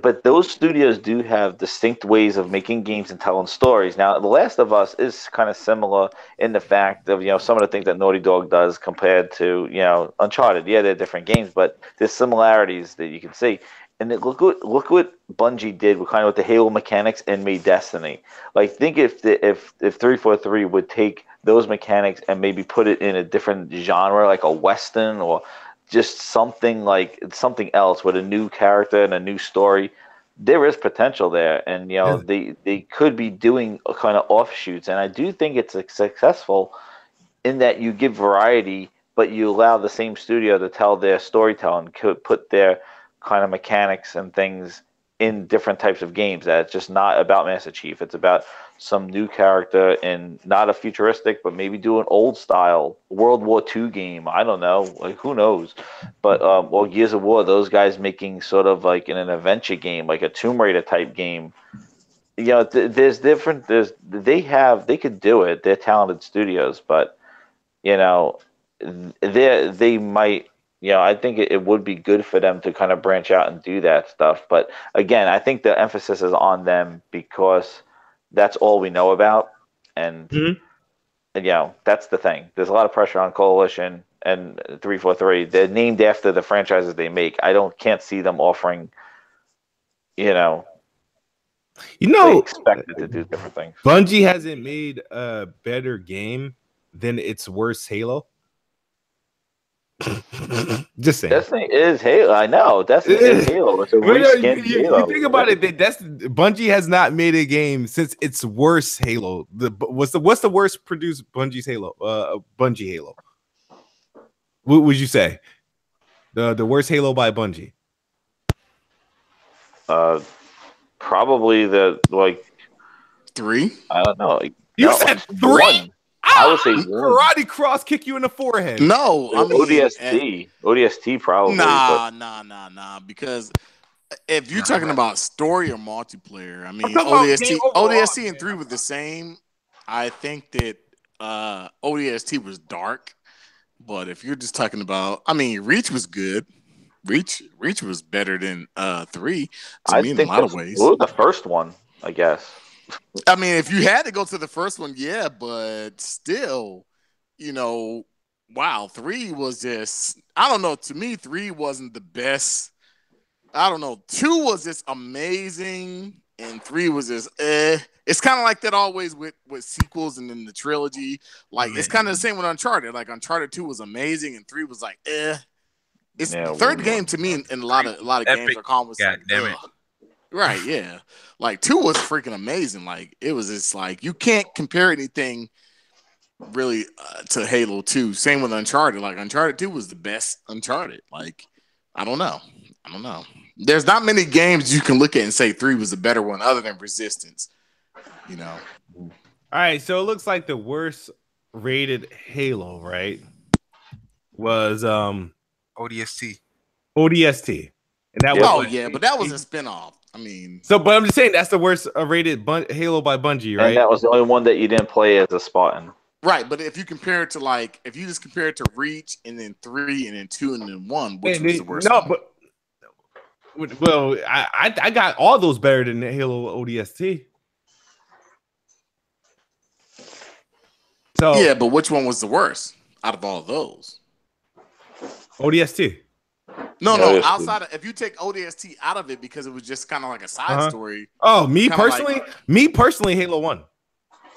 but those studios do have distinct ways of making games and telling stories. Now, The Last of Us is kind of similar in the fact of some of the things that Naughty Dog does compared to Uncharted. Yeah, they're different games, but there's similarities that you can see. And look what Bungie did with the Halo mechanics and made Destiny. Like, think if 343 would take those mechanics and maybe put it in a different genre, like a Western or just something else with a new character and a new story, there is potential there. And they could be doing a kind of offshoots. And I do think it's successful in that you give variety, but you allow the same studio to tell their storytelling, could put their kind of mechanics and things in different types of games. That it's just not about Master Chief. It's about some new character and not a futuristic, but maybe do an old style World War II game. I don't know, like who knows? But Gears of War, those guys making sort of like an adventure game, like a Tomb Raider type game. There's different. They could do it. They're talented studios, but they might. I think it would be good for them to kind of branch out and do that stuff. But again, I think the emphasis is on them because that's all we know about. And, that's the thing. There's a lot of pressure on Coalition and 343. They're named after the franchises they make. Can't see them offering, they expected to do different things. Bungie hasn't made a better game then it's worse Halo. Just saying. Destiny is Halo. I know. Destiny is Halo. It's a reskinned Halo. You think about it, Bungie has not made a game since its worst Halo. What's the worst produced Bungie's Halo? Bungie Halo. What would you say? The worst Halo by Bungie? Probably the 3. I don't know. You said 3? 1. I would say 1. Karate cross kick you in the forehead. No, I mean ODST probably. Nah. Because if you're talking about story or multiplayer, I mean ODST and 3 were the same. I think that ODST was dark, but if you're just talking about, I mean, Reach was good. Reach was better than 3 to me in a lot of ways. Well, the first one, I guess. I mean, if you had to go to the first one, yeah, but still, wow, 3 was just, I don't know. To me, 3 wasn't the best. I don't know. 2 was just amazing, and 3 was just It's kind of like that always with sequels and then the trilogy. Like, it's kind of the same with Uncharted. Like, Uncharted 2 was amazing, and 3 was like, It's the third game to me in a lot of games are calm. God damn it. Right, yeah. Like 2 was freaking amazing. Like it was just like you can't compare anything really to Halo 2. Same with Uncharted. Like Uncharted 2 was the best Uncharted. Like I don't know. There's not many games you can look at and say 3 was a better one other than Resistance. All right, so it looks like the worst rated Halo, right? Was ODST. And that was but that was a spinoff. I mean, but I'm just saying that's the worst rated Halo by Bungie, right? And that was the only one that you didn't play as a Spartan. Right, but if you compare it to if you just compare it to Reach and then 3 and then 2 and then 1, which was the worst? No, but I got all those better than Halo ODST. So yeah, but which one was the worst out of all of those? ODST. No, outside of, if you take ODST out of it because it was just kind of like a side story. Oh, me personally, Halo 1.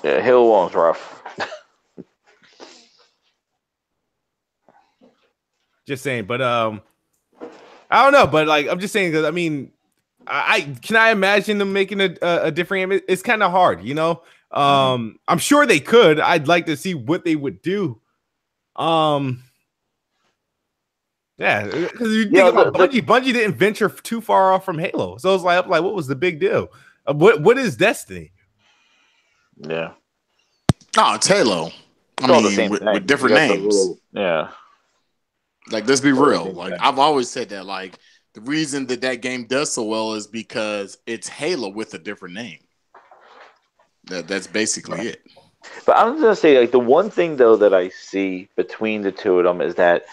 Yeah, Halo 1 was rough. Just saying, but I don't know, but like I'm just saying because I mean, I imagine them making a different game. It's kind of hard, I'm sure they could. I'd like to see what they would do. Yeah, because you think about Bungie didn't venture too far off from Halo, so it's like what was the big deal? What is Destiny? Yeah, it's Halo. I mean, with different names. Yeah, like let's be real. Like I've always said that. Like the reason that game does so well is because it's Halo with a different name. That's basically it. But I'm just gonna say, like the one thing though that I see between the two of them is that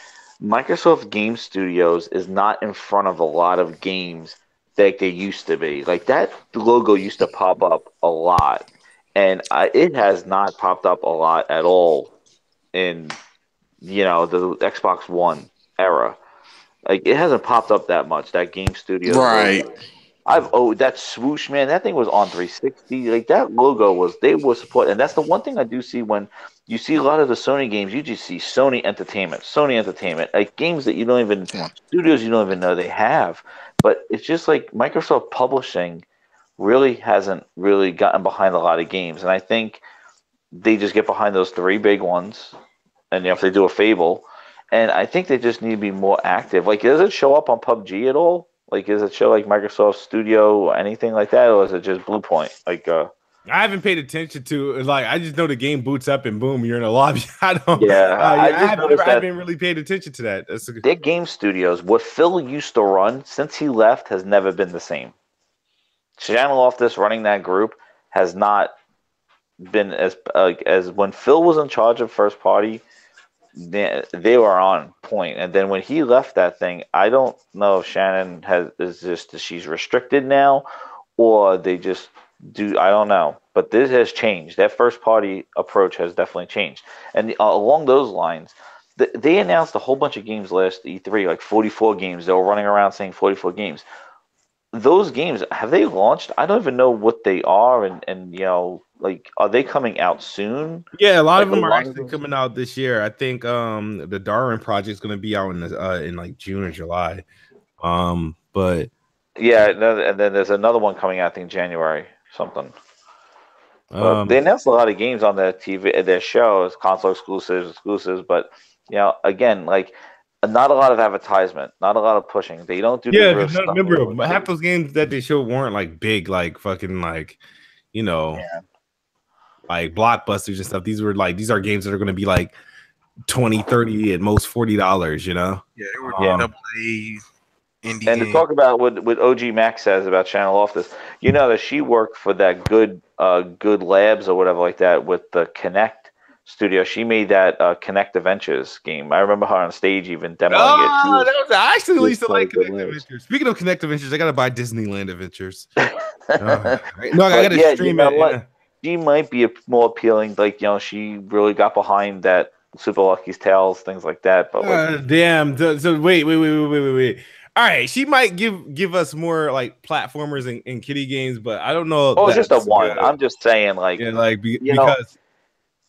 Microsoft Game Studios is not in front of a lot of games like they used to be. Like that logo used to pop up a lot, and it has not popped up a lot at all in the Xbox One era. Like it hasn't popped up that much. That Game Studios right. Logo. That swoosh, man, that thing was on 360. Like that logo they were support, and that's the one thing I do see when you see a lot of the Sony games. You just see Sony Entertainment, like games that you don't even studios you don't even know they have. But it's just like Microsoft Publishing really hasn't really gotten behind a lot of games, and I think they just get behind those 3 big ones, and if they do a Fable, and I think they just need to be more active. Like, does it show up on PUBG at all? Like, does it show like Microsoft Studio or anything like that, or is it just Blue Point? Like, I haven't paid attention to. Like, I just know the game boots up and boom, you're in a lobby. I don't. Yeah, I haven't really paid attention to that. Their Game Studios, what Phil used to run since he left, has never been the same. Shannon Loftus running that group has not been as when Phil was in charge of first party. They were on point, and then when he left that thing, I don't know if Shannon she's restricted now, or they just do. I don't know, but this has changed. That first party approach has definitely changed, and along those lines, they announced a whole bunch of games last E3, like 44 games. They were running around saying 44 games. Those games, have they launched? I don't even know what they are, and like, are they coming out soon? Yeah, a lot of them are actually coming out this year. I think the Darwin project is going to be out in like June or July. But yeah, and then there's another one coming out, I think January something. But they announced a lot of games on their TV, their shows, console exclusives. But again, like, not a lot of advertisement, not a lot of pushing. They don't do remember half those games that they showed weren't like big, like fucking like, like blockbusters and stuff. These are games that are going to be like $20, $30, at most $40. Yeah, they were double A. Indie and to talk about what OG Max says about Channel Off this, that she worked for that good Labs or whatever like that with the Connect studio. She made that Connect Adventures game. I remember her on stage even demoing it. I actually used to like Connect Adventures. Speaking of Connect Adventures, I gotta buy Disneyland Adventures. I gotta stream it. She might be more appealing. Like, she really got behind that Super Lucky's Tales, things like that. But damn. So wait. All right, she might give us more like platformers and kiddie games, but I don't know. Oh, it's just a one. Good. I'm just saying, like, because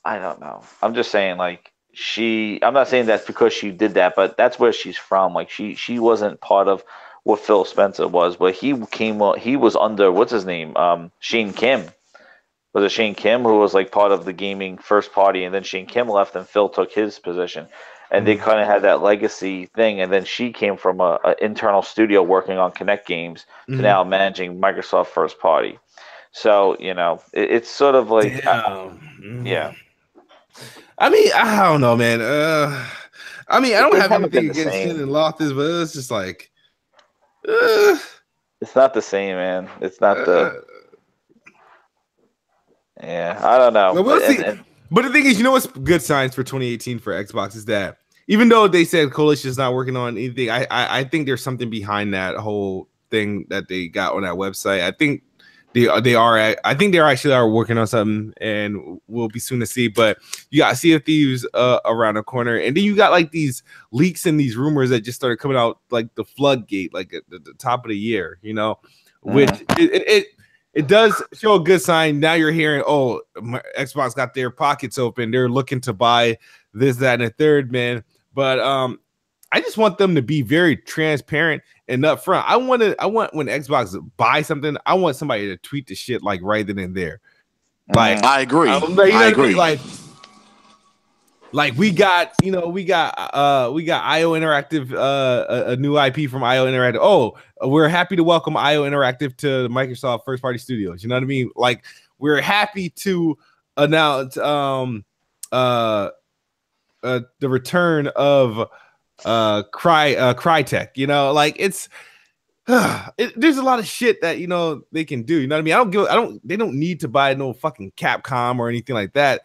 I don't know. I'm just saying, like, I'm not saying that's because she did that, but that's where she's from. Like, she wasn't part of what Phil Spencer was, but he was under what's his name, Shane Kim. Was it Shane Kim who was like part of the gaming first party, and then Shane Kim left and Phil took his position. And they kind of had that legacy thing, and then she came from an internal studio working on Connect games to now managing Microsoft first party. So it's sort of like, yeah. I mean, I don't know, man. I mean, I don't have anything against Shin and Loftus, but it's just like, it's not the same, man. It's not the. Yeah, I don't know. We'll see. But the thing is, what's good signs for 2018 for Xbox is that even though they said Coalition is not working on anything, I think there's something behind that whole thing that they got on that website. I think they are. I think they actually are working on something, and we'll be soon to see. But you got Sea of Thieves around the corner, and then you got like these leaks and these rumors that just started coming out, like the floodgate, like at the top of the year, which it does show a good sign. Now you're hearing, Xbox got their pockets open. They're looking to buy this, that, and a third, man. But I just want them to be very transparent and upfront. I want when Xbox buy something, I want somebody to tweet the shit like right then and there. Like, I agree. I agree. Like we got IO Interactive, a new IP from IO Interactive. Oh, we're happy to welcome IO Interactive to Microsoft first party studios. You know what I mean? Like, we're happy to announce the return of Crytek. Like, it's there's a lot of shit that they can do. You know what I mean? They don't need to buy no fucking Capcom or anything like that.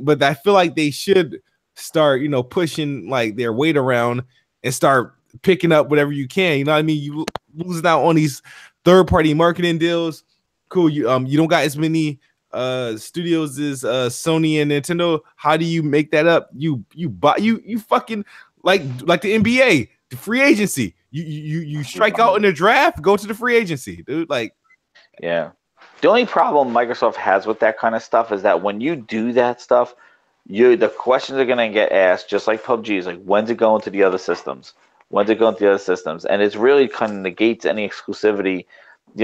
But I feel like they should start, pushing like their weight around and start picking up whatever you can. You know what I mean? You losing out on these third-party marketing deals. Cool. You don't got as many studios as Sony and Nintendo. How do you make that up? You fucking like the NBA, the free agency. You strike out in the draft, go to the free agency, dude. Like, yeah. The only problem Microsoft has with that kind of stuff is that when you do that stuff, the questions are going to get asked, just like PUBG is like, when's it going to the other systems? When's it going to the other systems? And it's really kind of negates any exclusivity,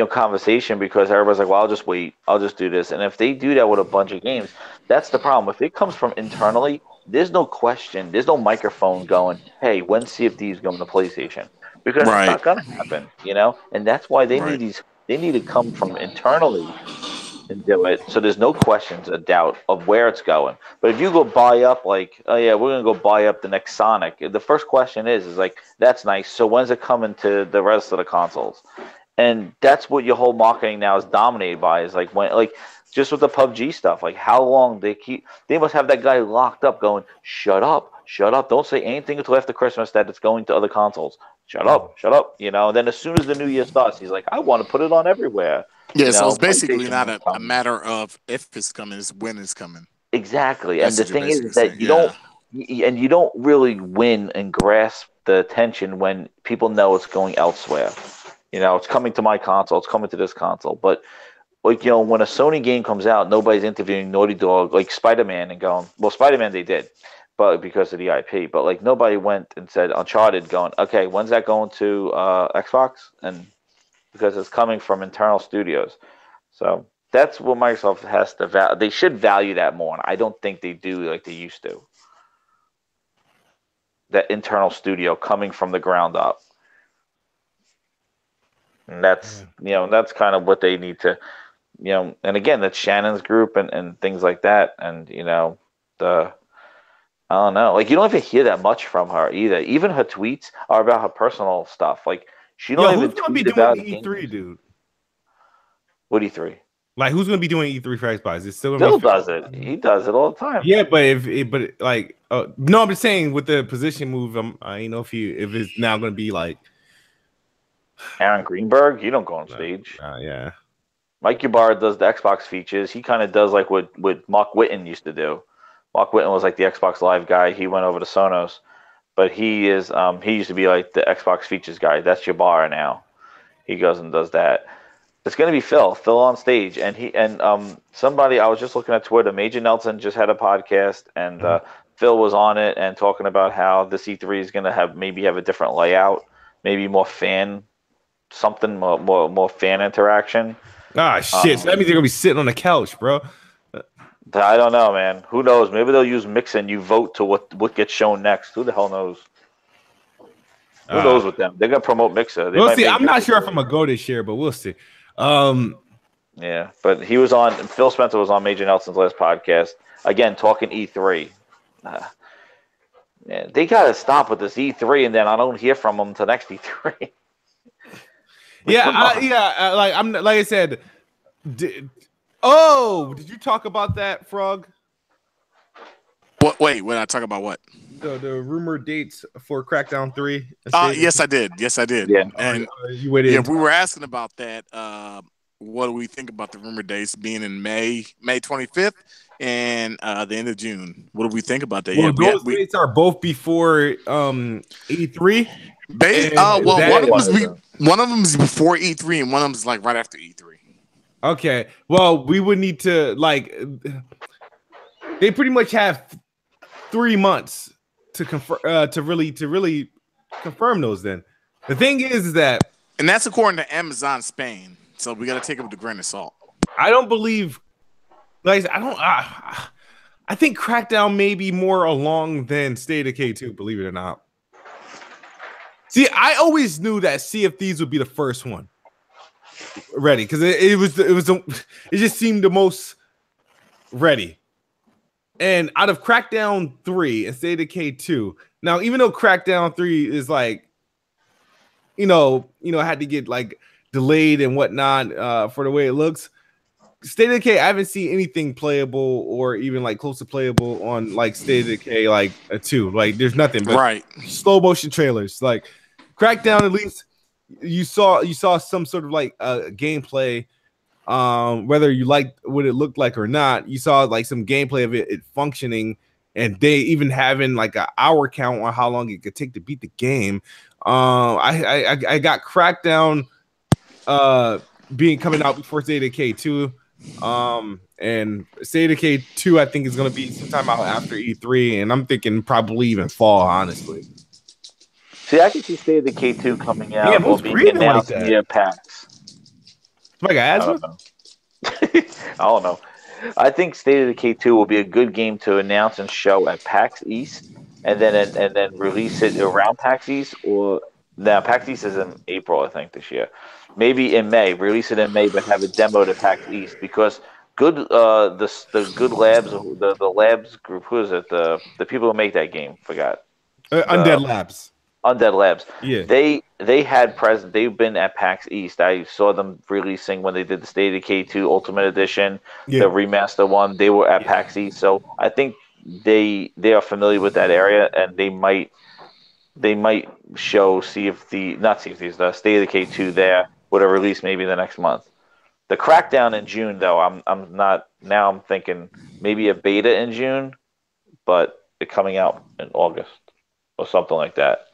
conversation, because everybody's like, well, I'll just wait. I'll just do this. And if they do that with a bunch of games, that's the problem. If it comes from internally, there's no question. There's no microphone going, hey, when's Sea of Thieves going to PlayStation? Because it's not going to happen, And that's why they need these. They need to come from internally and do it, so there's no questions, a doubt of where it's going. But if you go buy up, like, oh yeah, we're gonna go buy up the next Sonic, the first question is like, that's nice. So when's it coming to the rest of the consoles? And that's what your whole marketing now is dominated by. Is like, when, like, just with the PUBG stuff, like how long they must have that guy locked up, going, shut up, don't say anything until after Christmas that it's going to other consoles. Shut up. And then as soon as the new year starts, he's like, I want to put it on everywhere. Yeah, so it's basically not a matter of if it's coming, it's when it's coming. Exactly. And the thing is that you don't really win and grasp the attention when people know it's going elsewhere. It's coming to my console, it's coming to this console. But like, when a Sony game comes out, nobody's interviewing Naughty Dog, like Spider-Man, and going, well, Spider-Man they did, but because of the IP, but like nobody went and said Uncharted, going, okay, when's that going to Xbox? And because it's coming from internal studios, so that's what Microsoft has to value. They should value that more, and I don't think they do like they used to. That internal studio coming from the ground up. And that's that's kind of what they need to, and again, that's Shannon's group and things like that. And I don't know, like you don't even hear that much from her either. Even her tweets are about her personal stuff. Like she don't even tweet about E3, dude. What E3? Like who's gonna be doing E3 for Xbox? It's still Bill does it. He does it all the time. Yeah, but no, I'm just saying with the position move, if it's now gonna be like Aaron Greenberg, you don't go on stage. Yeah. Mike Ybarra does the Xbox features. He kind of does like what Mark Whitten used to do. Mark Whitten was like the Xbox Live guy. He went over to Sonos, but he is he used to be like the Xbox features guy. That's Ybarra now. He goes and does that. It's gonna be Phil on stage, and somebody I was just looking at Twitter. Major Nelson just had a podcast, and Phil was on it and talking about how the C3 is gonna have a different layout, maybe more fan. Something more fan interaction. Shit! So that means they're gonna be sitting on the couch, bro. I don't know, man. Who knows? Maybe they'll use Mix and you vote to what gets shown next. Who the hell knows? Who knows with them? They're gonna promote Mixer. We'll see. I'm not sure if I'm gonna go this year, but we'll see. Yeah, but he was on. Phil Spencer was on Major Nelson's last podcast again, talking E3. Yeah, they gotta stop with this E3, and then I don't hear from them till next E3. Like I said. Did you talk about that, Frog? What? Wait, when I talk about what? The rumored dates for Crackdown 3. Yes, I did. Yeah, and you waited. Yeah, we were asking about that. What do we think about the rumored dates being in May 25th and the end of June? What do we think about that? Well, those dates are both before E3. One of them is before E3, and one of them is like right after E3. Okay. Well, we would need to they pretty much have 3 months to confirm to really confirm those. Then the thing is that, and that's according to Amazon Spain. So we got to take it with a grain of salt. I don't believe. I think Crackdown may be more along than State of Decay 2. Believe it or not. See, I always knew that Sea of Thieves would be the first one ready because it just seemed the most ready. And out of Crackdown 3 and State of Decay 2, now even though Crackdown 3 is like, had to get like delayed and whatnot for the way it looks, State of Decay, I haven't seen anything playable or even like close to playable on like State of Decay like 2. Like there's nothing but slow motion trailers. Like Crackdown, at least you saw some sort of like gameplay. Whether you liked what it looked like or not, you saw like some gameplay of it functioning, and they even having like an hour count on how long it could take to beat the game. I got Crackdown being coming out before State of Decay 2. And State of Decay 2 I think is going to be sometime out after E3, and I'm thinking probably even fall, honestly. See, I can see State of Decay 2 coming out or being announced near PAX. Like I don't know. I think State of Decay 2 will be a good game to announce and show at PAX East, and then release it around PAX East. Or now PAX East is in April, I think, this year. Maybe in May, release it in May, but have it demoed at PAX East, because the Good Labs, the Labs group, who is it? The people who make that game, forgot. Undead Labs. Undead Labs. Yeah. They had present. They've been at PAX East. I saw them releasing when they did the State of Decay 2 Ultimate Edition, the remaster one. They were at PAX East, so I think they are familiar with that area, and they might show the State of Decay 2 there with a release maybe the next month. The Crackdown in June, though, I'm not. Now I'm thinking maybe a beta in June, but it coming out in August or something like that.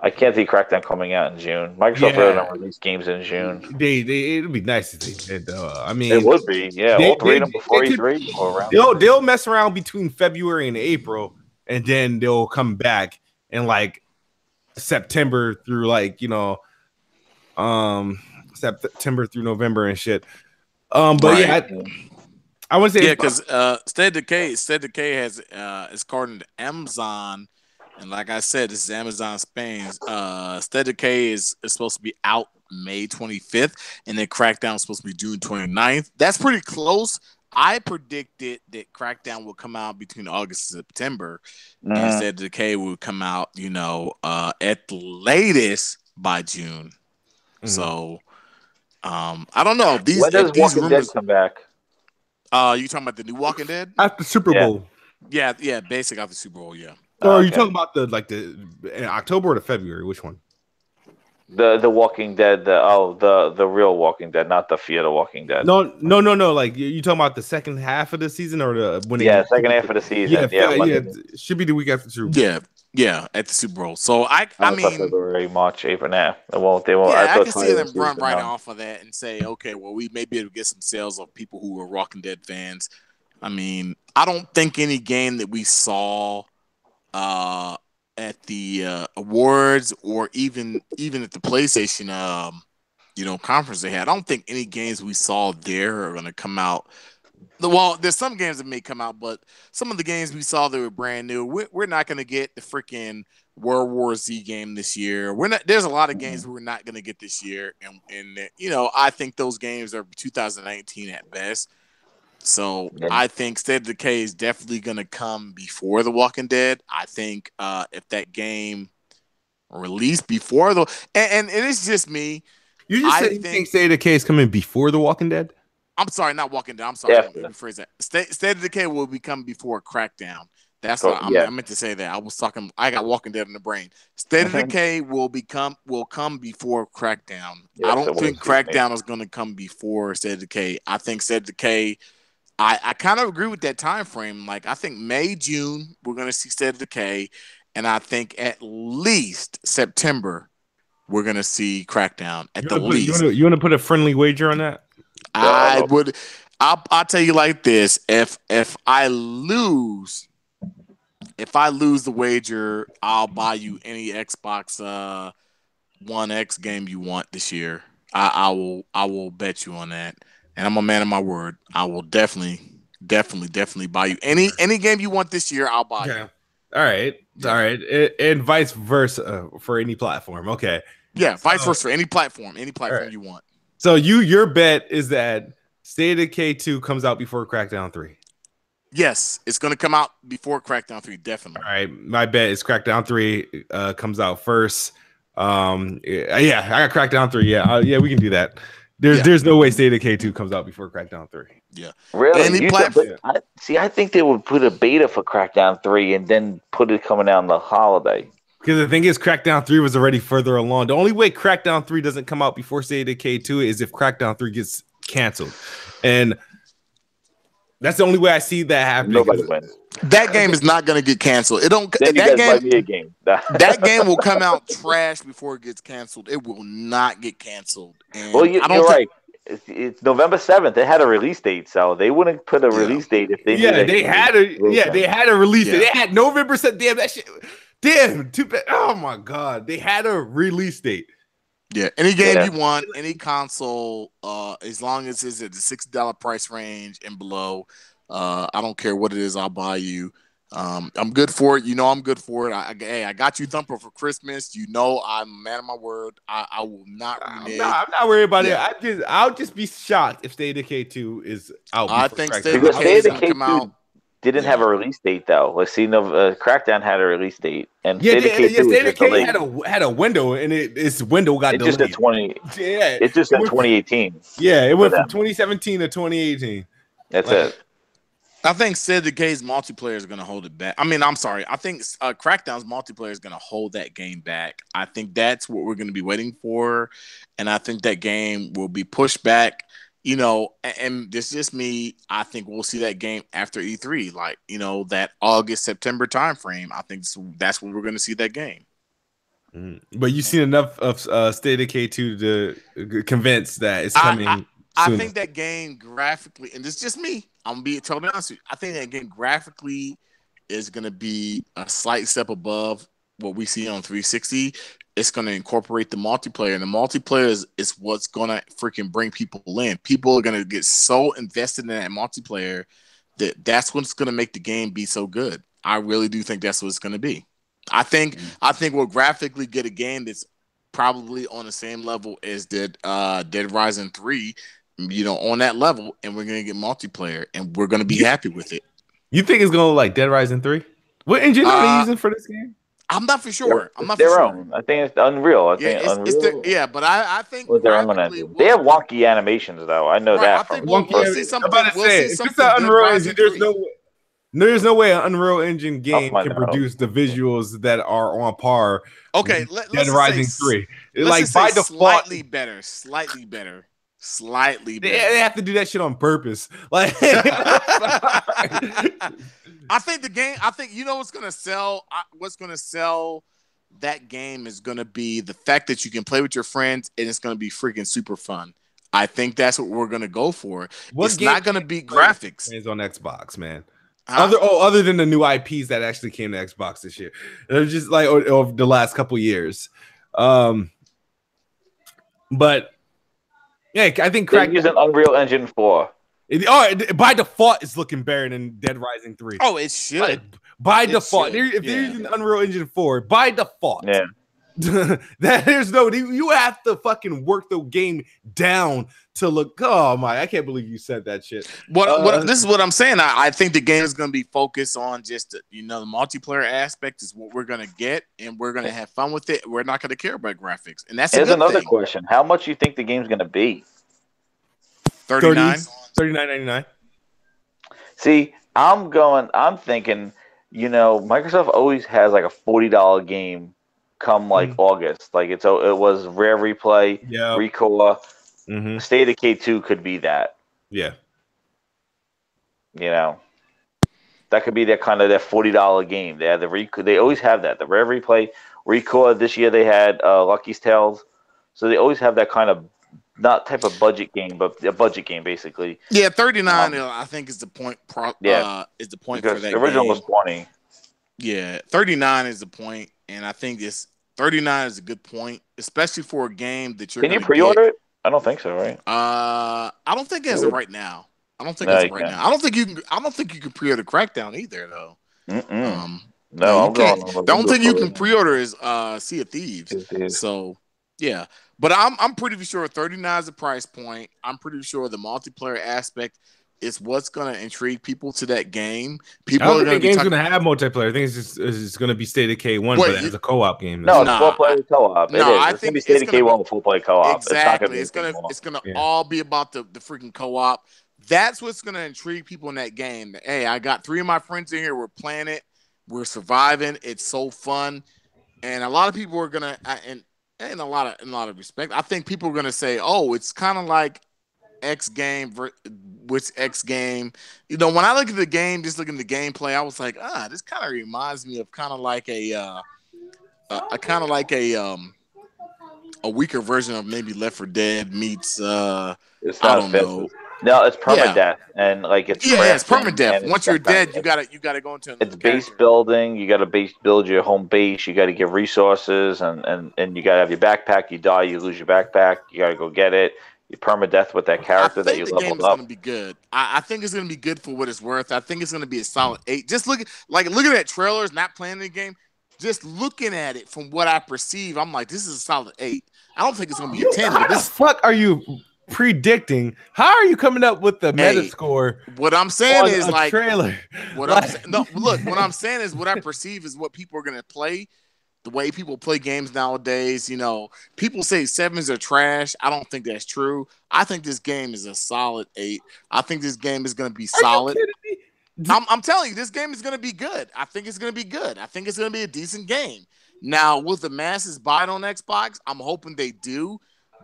I can't see Crackdown coming out in June. Microsoft really don't release games in June. It'd be nice if they did. I mean, it would be. Yeah, all three of them before E3 or around. They'll mess around between February and April, and then they'll come back in like September through September through November and shit. But yeah, I want to say because State of Decay has it's according to Amazon, and like I said, this is Amazon Spain. State of Decay is supposed to be out May 25th, and then Crackdown is supposed to be June 29th. That's pretty close. I predicted that Crackdown will come out between August and September, and State of Decay will come out, at the latest by June. So, I don't know. When does Walking Dead come back? You talking about the new Walking Dead after Super Bowl? Yeah, basically after Super Bowl. Yeah. Or are you talking about the in October or the February? Which one? The Walking Dead. The real Walking Dead, not the Fear the Walking Dead. No. Like you talking about the second half of the season or the when? Second half of the season. Yeah. Should be the week after Super Bowl. Yeah, at the Super Bowl. So I mean, February, March, April. Nah, they won't. Yeah, I can see them run right off of that and say, okay, well, we may be able to get some sales of people who are Walking Dead fans. I mean, I don't think any game that we saw at the awards or even at the PlayStation conference they had, I don't think any games we saw there are going to come out. Well, there's some games that may come out, but some of the games we saw that were brand new, we're not going to get the freaking World War Z game this year. There's a lot of games we're not going to get this year, and I think those games are 2019 at best. So I think State of Decay is definitely going to come before The Walking Dead. I think if that game released before and it is just me. You just said you think State of Decay is coming before The Walking Dead? I'm sorry, not Walking Dead. I'm sorry. Let me rephrase that. State of Decay will become before Crackdown. That's what I meant to say. That I got Walking Dead in the brain. State of Decay will come before Crackdown. I don't think Crackdown is going to come before State of Decay. I think State of Decay. I kind of agree with that time frame. Like I think May, June, we're going to see State of Decay, and I think at least September we're going to see Crackdown. At the least, you want to put a friendly wager on that? I would. I'll tell you like this: if I lose the wager, I'll buy you any Xbox One X game you want this year. I will bet you on that, and I'm a man of my word. I will definitely buy you any game you want this year. I'll buy you. All right, and vice versa for any platform. Okay. Yeah, vice versa for any platform you want. So your bet is that State of Decay 2 comes out before Crackdown 3. Yes, it's going to come out before Crackdown 3, definitely. All right, my bet is Crackdown 3 comes out first. I got Crackdown 3. Yeah, we can do that. There's no way State of Decay 2 comes out before Crackdown 3. Yeah. Really? I think they would put a beta for Crackdown 3 and then put it coming out on the holiday. Because the thing is, Crackdown 3 was already further along. The only way Crackdown 3 doesn't come out before State of Decay 2 is if Crackdown 3 gets canceled. And that's the only way I see that happening. Nobody wins. That game is not going to get canceled. That game will come out trash before it gets canceled. It will not get canceled. And well, you're right. It's November 7th. They had a release date, so they wouldn't put a release date if they. They had a release date. They had November 7th. Damn that shit. Damn, too bad. Oh my god, they had a release date. Yeah, any game you want, any console, as long as it's at the $60 price range and below, I don't care what it is, I'll buy you. I'm good for it. I'm good for it. I got you Thumper for Christmas. I'm a man of my word. I will not renege. I'm not worried about it. I'll just be shocked if State of Decay 2 is out. I think State of Decay is going to come out. Didn't have a release date though. Let's see. Crackdown had a release date, and State of Decay had a window, and its window got delayed. It just said 2018. Yeah, it went from 2017 to 2018. That's it. I think State of Decay's multiplayer is going to hold it back. I mean, I'm sorry. I think Crackdown's multiplayer is going to hold that game back. I think that's what we're going to be waiting for, and I think that game will be pushed back. And this is just me. I think we'll see that game after E3, that August, September timeframe. I think that's when we're going to see that game. But you've seen enough of State of Decay 2 to convince that it's coming. I think that game graphically, and this is just me, I'm gonna be totally honest with you. I think that game graphically is gonna be a slight step above what we see on 360. It's gonna incorporate the multiplayer, and the multiplayer is what's gonna freaking bring people in. People are gonna get so invested in that multiplayer that's what's gonna make the game be so good. I really do think that's what it's gonna be. I think we'll graphically get a game that's probably on the same level as Dead Rising 3, on that level, and we're gonna get multiplayer, and we're gonna be happy with it. You think it's gonna like Dead Rising 3? What engine are they using for this game? I'm not for sure. I'm not their for own. sure. I think it's Unreal. I think Unreal. But I think their own engine. They have wonky animations though. I know that. I think we'll see something. If it's an Unreal engine, there's no way an Unreal Engine game can produce the visuals that are on par. Okay, let's Dead Rising 3. Like by default, slightly better. They have to do that shit on purpose. Like, I think the game. I think what's gonna sell. What's gonna sell that game is gonna be the fact that you can play with your friends and it's gonna be freaking super fun. I think that's what we're gonna go for. It's not gonna be graphics. It's on Xbox, man. Other than the new IPs that actually came to Xbox this year, they're just like over the last couple years. But yeah, I think they're using Unreal Engine 4. By default, it's looking better than Dead Rising 3. Oh, it should. Like, by default, if they're using Unreal Engine 4, by default, that there's no. You have to fucking work the game down to look. Oh my! I can't believe you said that shit. This is what I'm saying. I think the game is going to be focused on just the multiplayer aspect is what we're going to get, and we're going to have fun with it. We're not going to care about graphics, and that's another question. How much do you think the game's going to be? $39.99. See, I'm thinking, Microsoft always has like a $40 game come like August. Like it was Rare Replay, Recore. State of Decay 2 could be that. Yeah. That could be that kind of that $40 game. They have they always have that. The Rare Replay, Recore. This year they had Lucky's Tales. So they always have that kind of not type of budget game, but a budget game basically. Yeah, 39 I think is the point. Is the point because for that the original game. was 20. Yeah, 39 is the point, and I think 39 is a good point, especially for a game that you're. Can you pre-order it? I don't think so, right? I don't think it has it right now. I don't think it's right now. I don't think you can pre-order Crackdown either, though. No, you can't. The only thing you can pre-order is Sea of Thieves. So yeah, but I'm pretty sure 39 is the price point. I'm pretty sure the multiplayer aspect is what's going to intrigue people to that game. People I don't think the game's going to have multiplayer. I think it's going to be State of Decay 1, but it has a co-op game. No, it's full-player co-op. No, I think it's State of Decay 1 with full-player co-op. Exactly. It's going to all be about the freaking co-op. That's what's going to intrigue people in that game. Hey, I got 3 of my friends in here. We're playing it. We're surviving. It's so fun. And a lot of people are going to, and in a lot of respect, I think people are going to say, oh, it's kind of like X game, which X game. When I look at the game, just looking at the gameplay, I was like, this kind of reminds me of kind of like a weaker version of maybe Left 4 Dead meets I don't know. No, it's permadeath, and like it's it's permadeath. Once you're dead, you gotta go into. It's base building. You gotta build your home base. You gotta get resources, and you gotta have your backpack. You die, you lose your backpack. You gotta go get it. You permadeath with that character that you leveled up. I think the game is gonna be good. I think it's gonna be good for what it's worth. I think it's gonna be a solid 8. Just looking at trailers, not playing the game. Just looking at it from what I perceive, I'm like, this is a solid 8. I don't think it's gonna be a 10. How the fuck are you predicting? How are you coming up with the meta score? What I'm saying is like trailer. What I'm saying is what I perceive is what people are gonna play. The way people play games nowadays, people say 7s are trash. I don't think that's true. I think this game is a solid 8. I think this game is gonna be solid. I'm telling you, this game is gonna be good. I think it's gonna be good. I think it's gonna be a decent game. Now, will the masses buy it on Xbox? I'm hoping they do.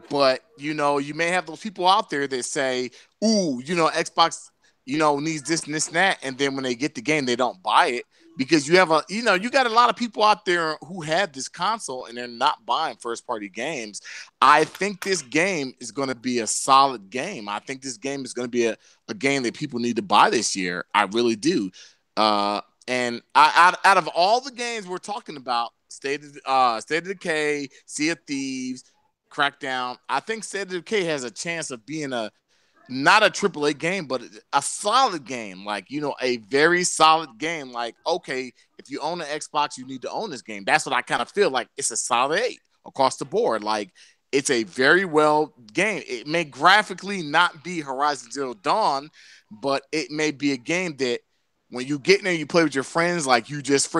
But, you may have those people out there that say, ooh, Xbox, needs this and this and that, and then when they get the game, they don't buy it because you have you got a lot of people out there who have this console and they're not buying first party games. I think this game is going to be a solid game. I think this game is going to be a game that people need to buy this year. I really do. And out of all the games we're talking about, State of Decay, Sea of Thieves, Crackdown, I think State of Decay has a chance of being not a AAA game, but a solid game. Like, a very solid game. Like, okay, if you own an Xbox, you need to own this game. That's what I kind of feel like. It's a solid 8 across the board. Like, it's a very well game. It may graphically not be Horizon Zero Dawn, but it may be a game that when you get in there, you play with your friends, like you just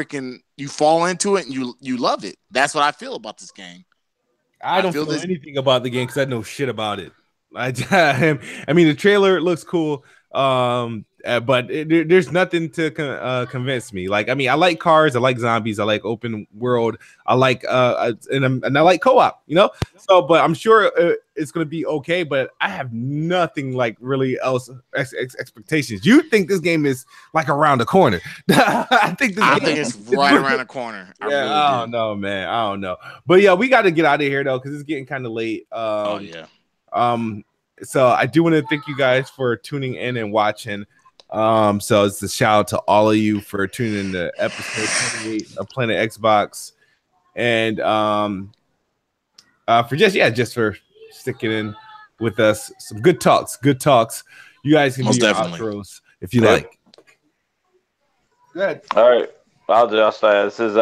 you fall into it and you love it. That's what I feel about this game. I don't feel anything about the game because I know shit about it. I mean, the trailer looks cool, but there's nothing to convince me. Like, I mean, I like cars, I like zombies, I like open world, I like and I like co-op, So, but I'm sure it's gonna be okay. But I have nothing like really else expectations. You think this game is like around the corner? I think it's right around the corner. I don't know, man. I don't know. But yeah, we got to get out of here though because it's getting kind of late. Oh yeah. So I do want to thank you guys for tuning in and watching. So it's a shout out to all of you for tuning in to episode 28 of Planet Xbox, and for just for sticking in with us. Some good talks. You guys can most do your definitely outros if you like. Good. All right, I'll just this is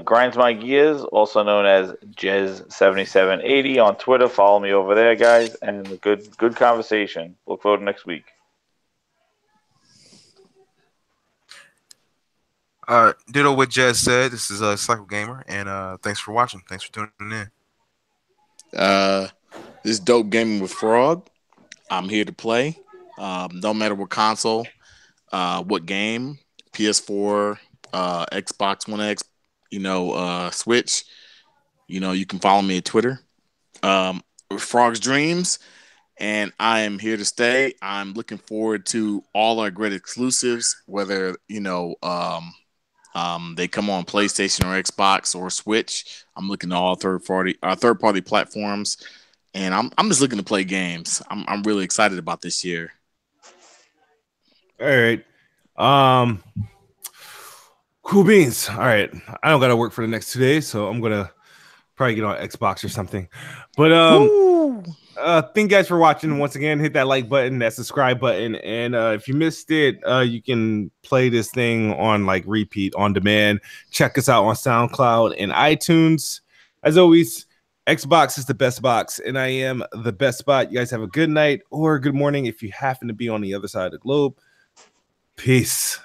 Grinds My Gears, also known as Jez7780 on Twitter. Follow me over there, guys, and good conversation. Look forward to next week. Ditto what Jez said. This is Cycle Gamer, and thanks for watching. Thanks for tuning in. This is Dope Gaming with Frog. I'm here to play. No matter what console, what game, PS4, Xbox One X, Switch. You can follow me at Twitter. Frog's Dreams, and I am here to stay. I'm looking forward to all our great exclusives, whether they come on PlayStation or Xbox or Switch. I'm looking at all third party platforms, and I'm just looking to play games. I'm really excited about this year. All right. Cool beans. All right. I don't got to work for the next 2 days, so I'm going to probably get on Xbox or something. But thank you guys for watching. Once again, hit that like button, that subscribe button. And if you missed it, you can play this thing on like repeat on demand. Check us out on SoundCloud and iTunes. As always, Xbox is the best box, and I am the best spot. You guys have a good night or good morning if you happen to be on the other side of the globe. Peace.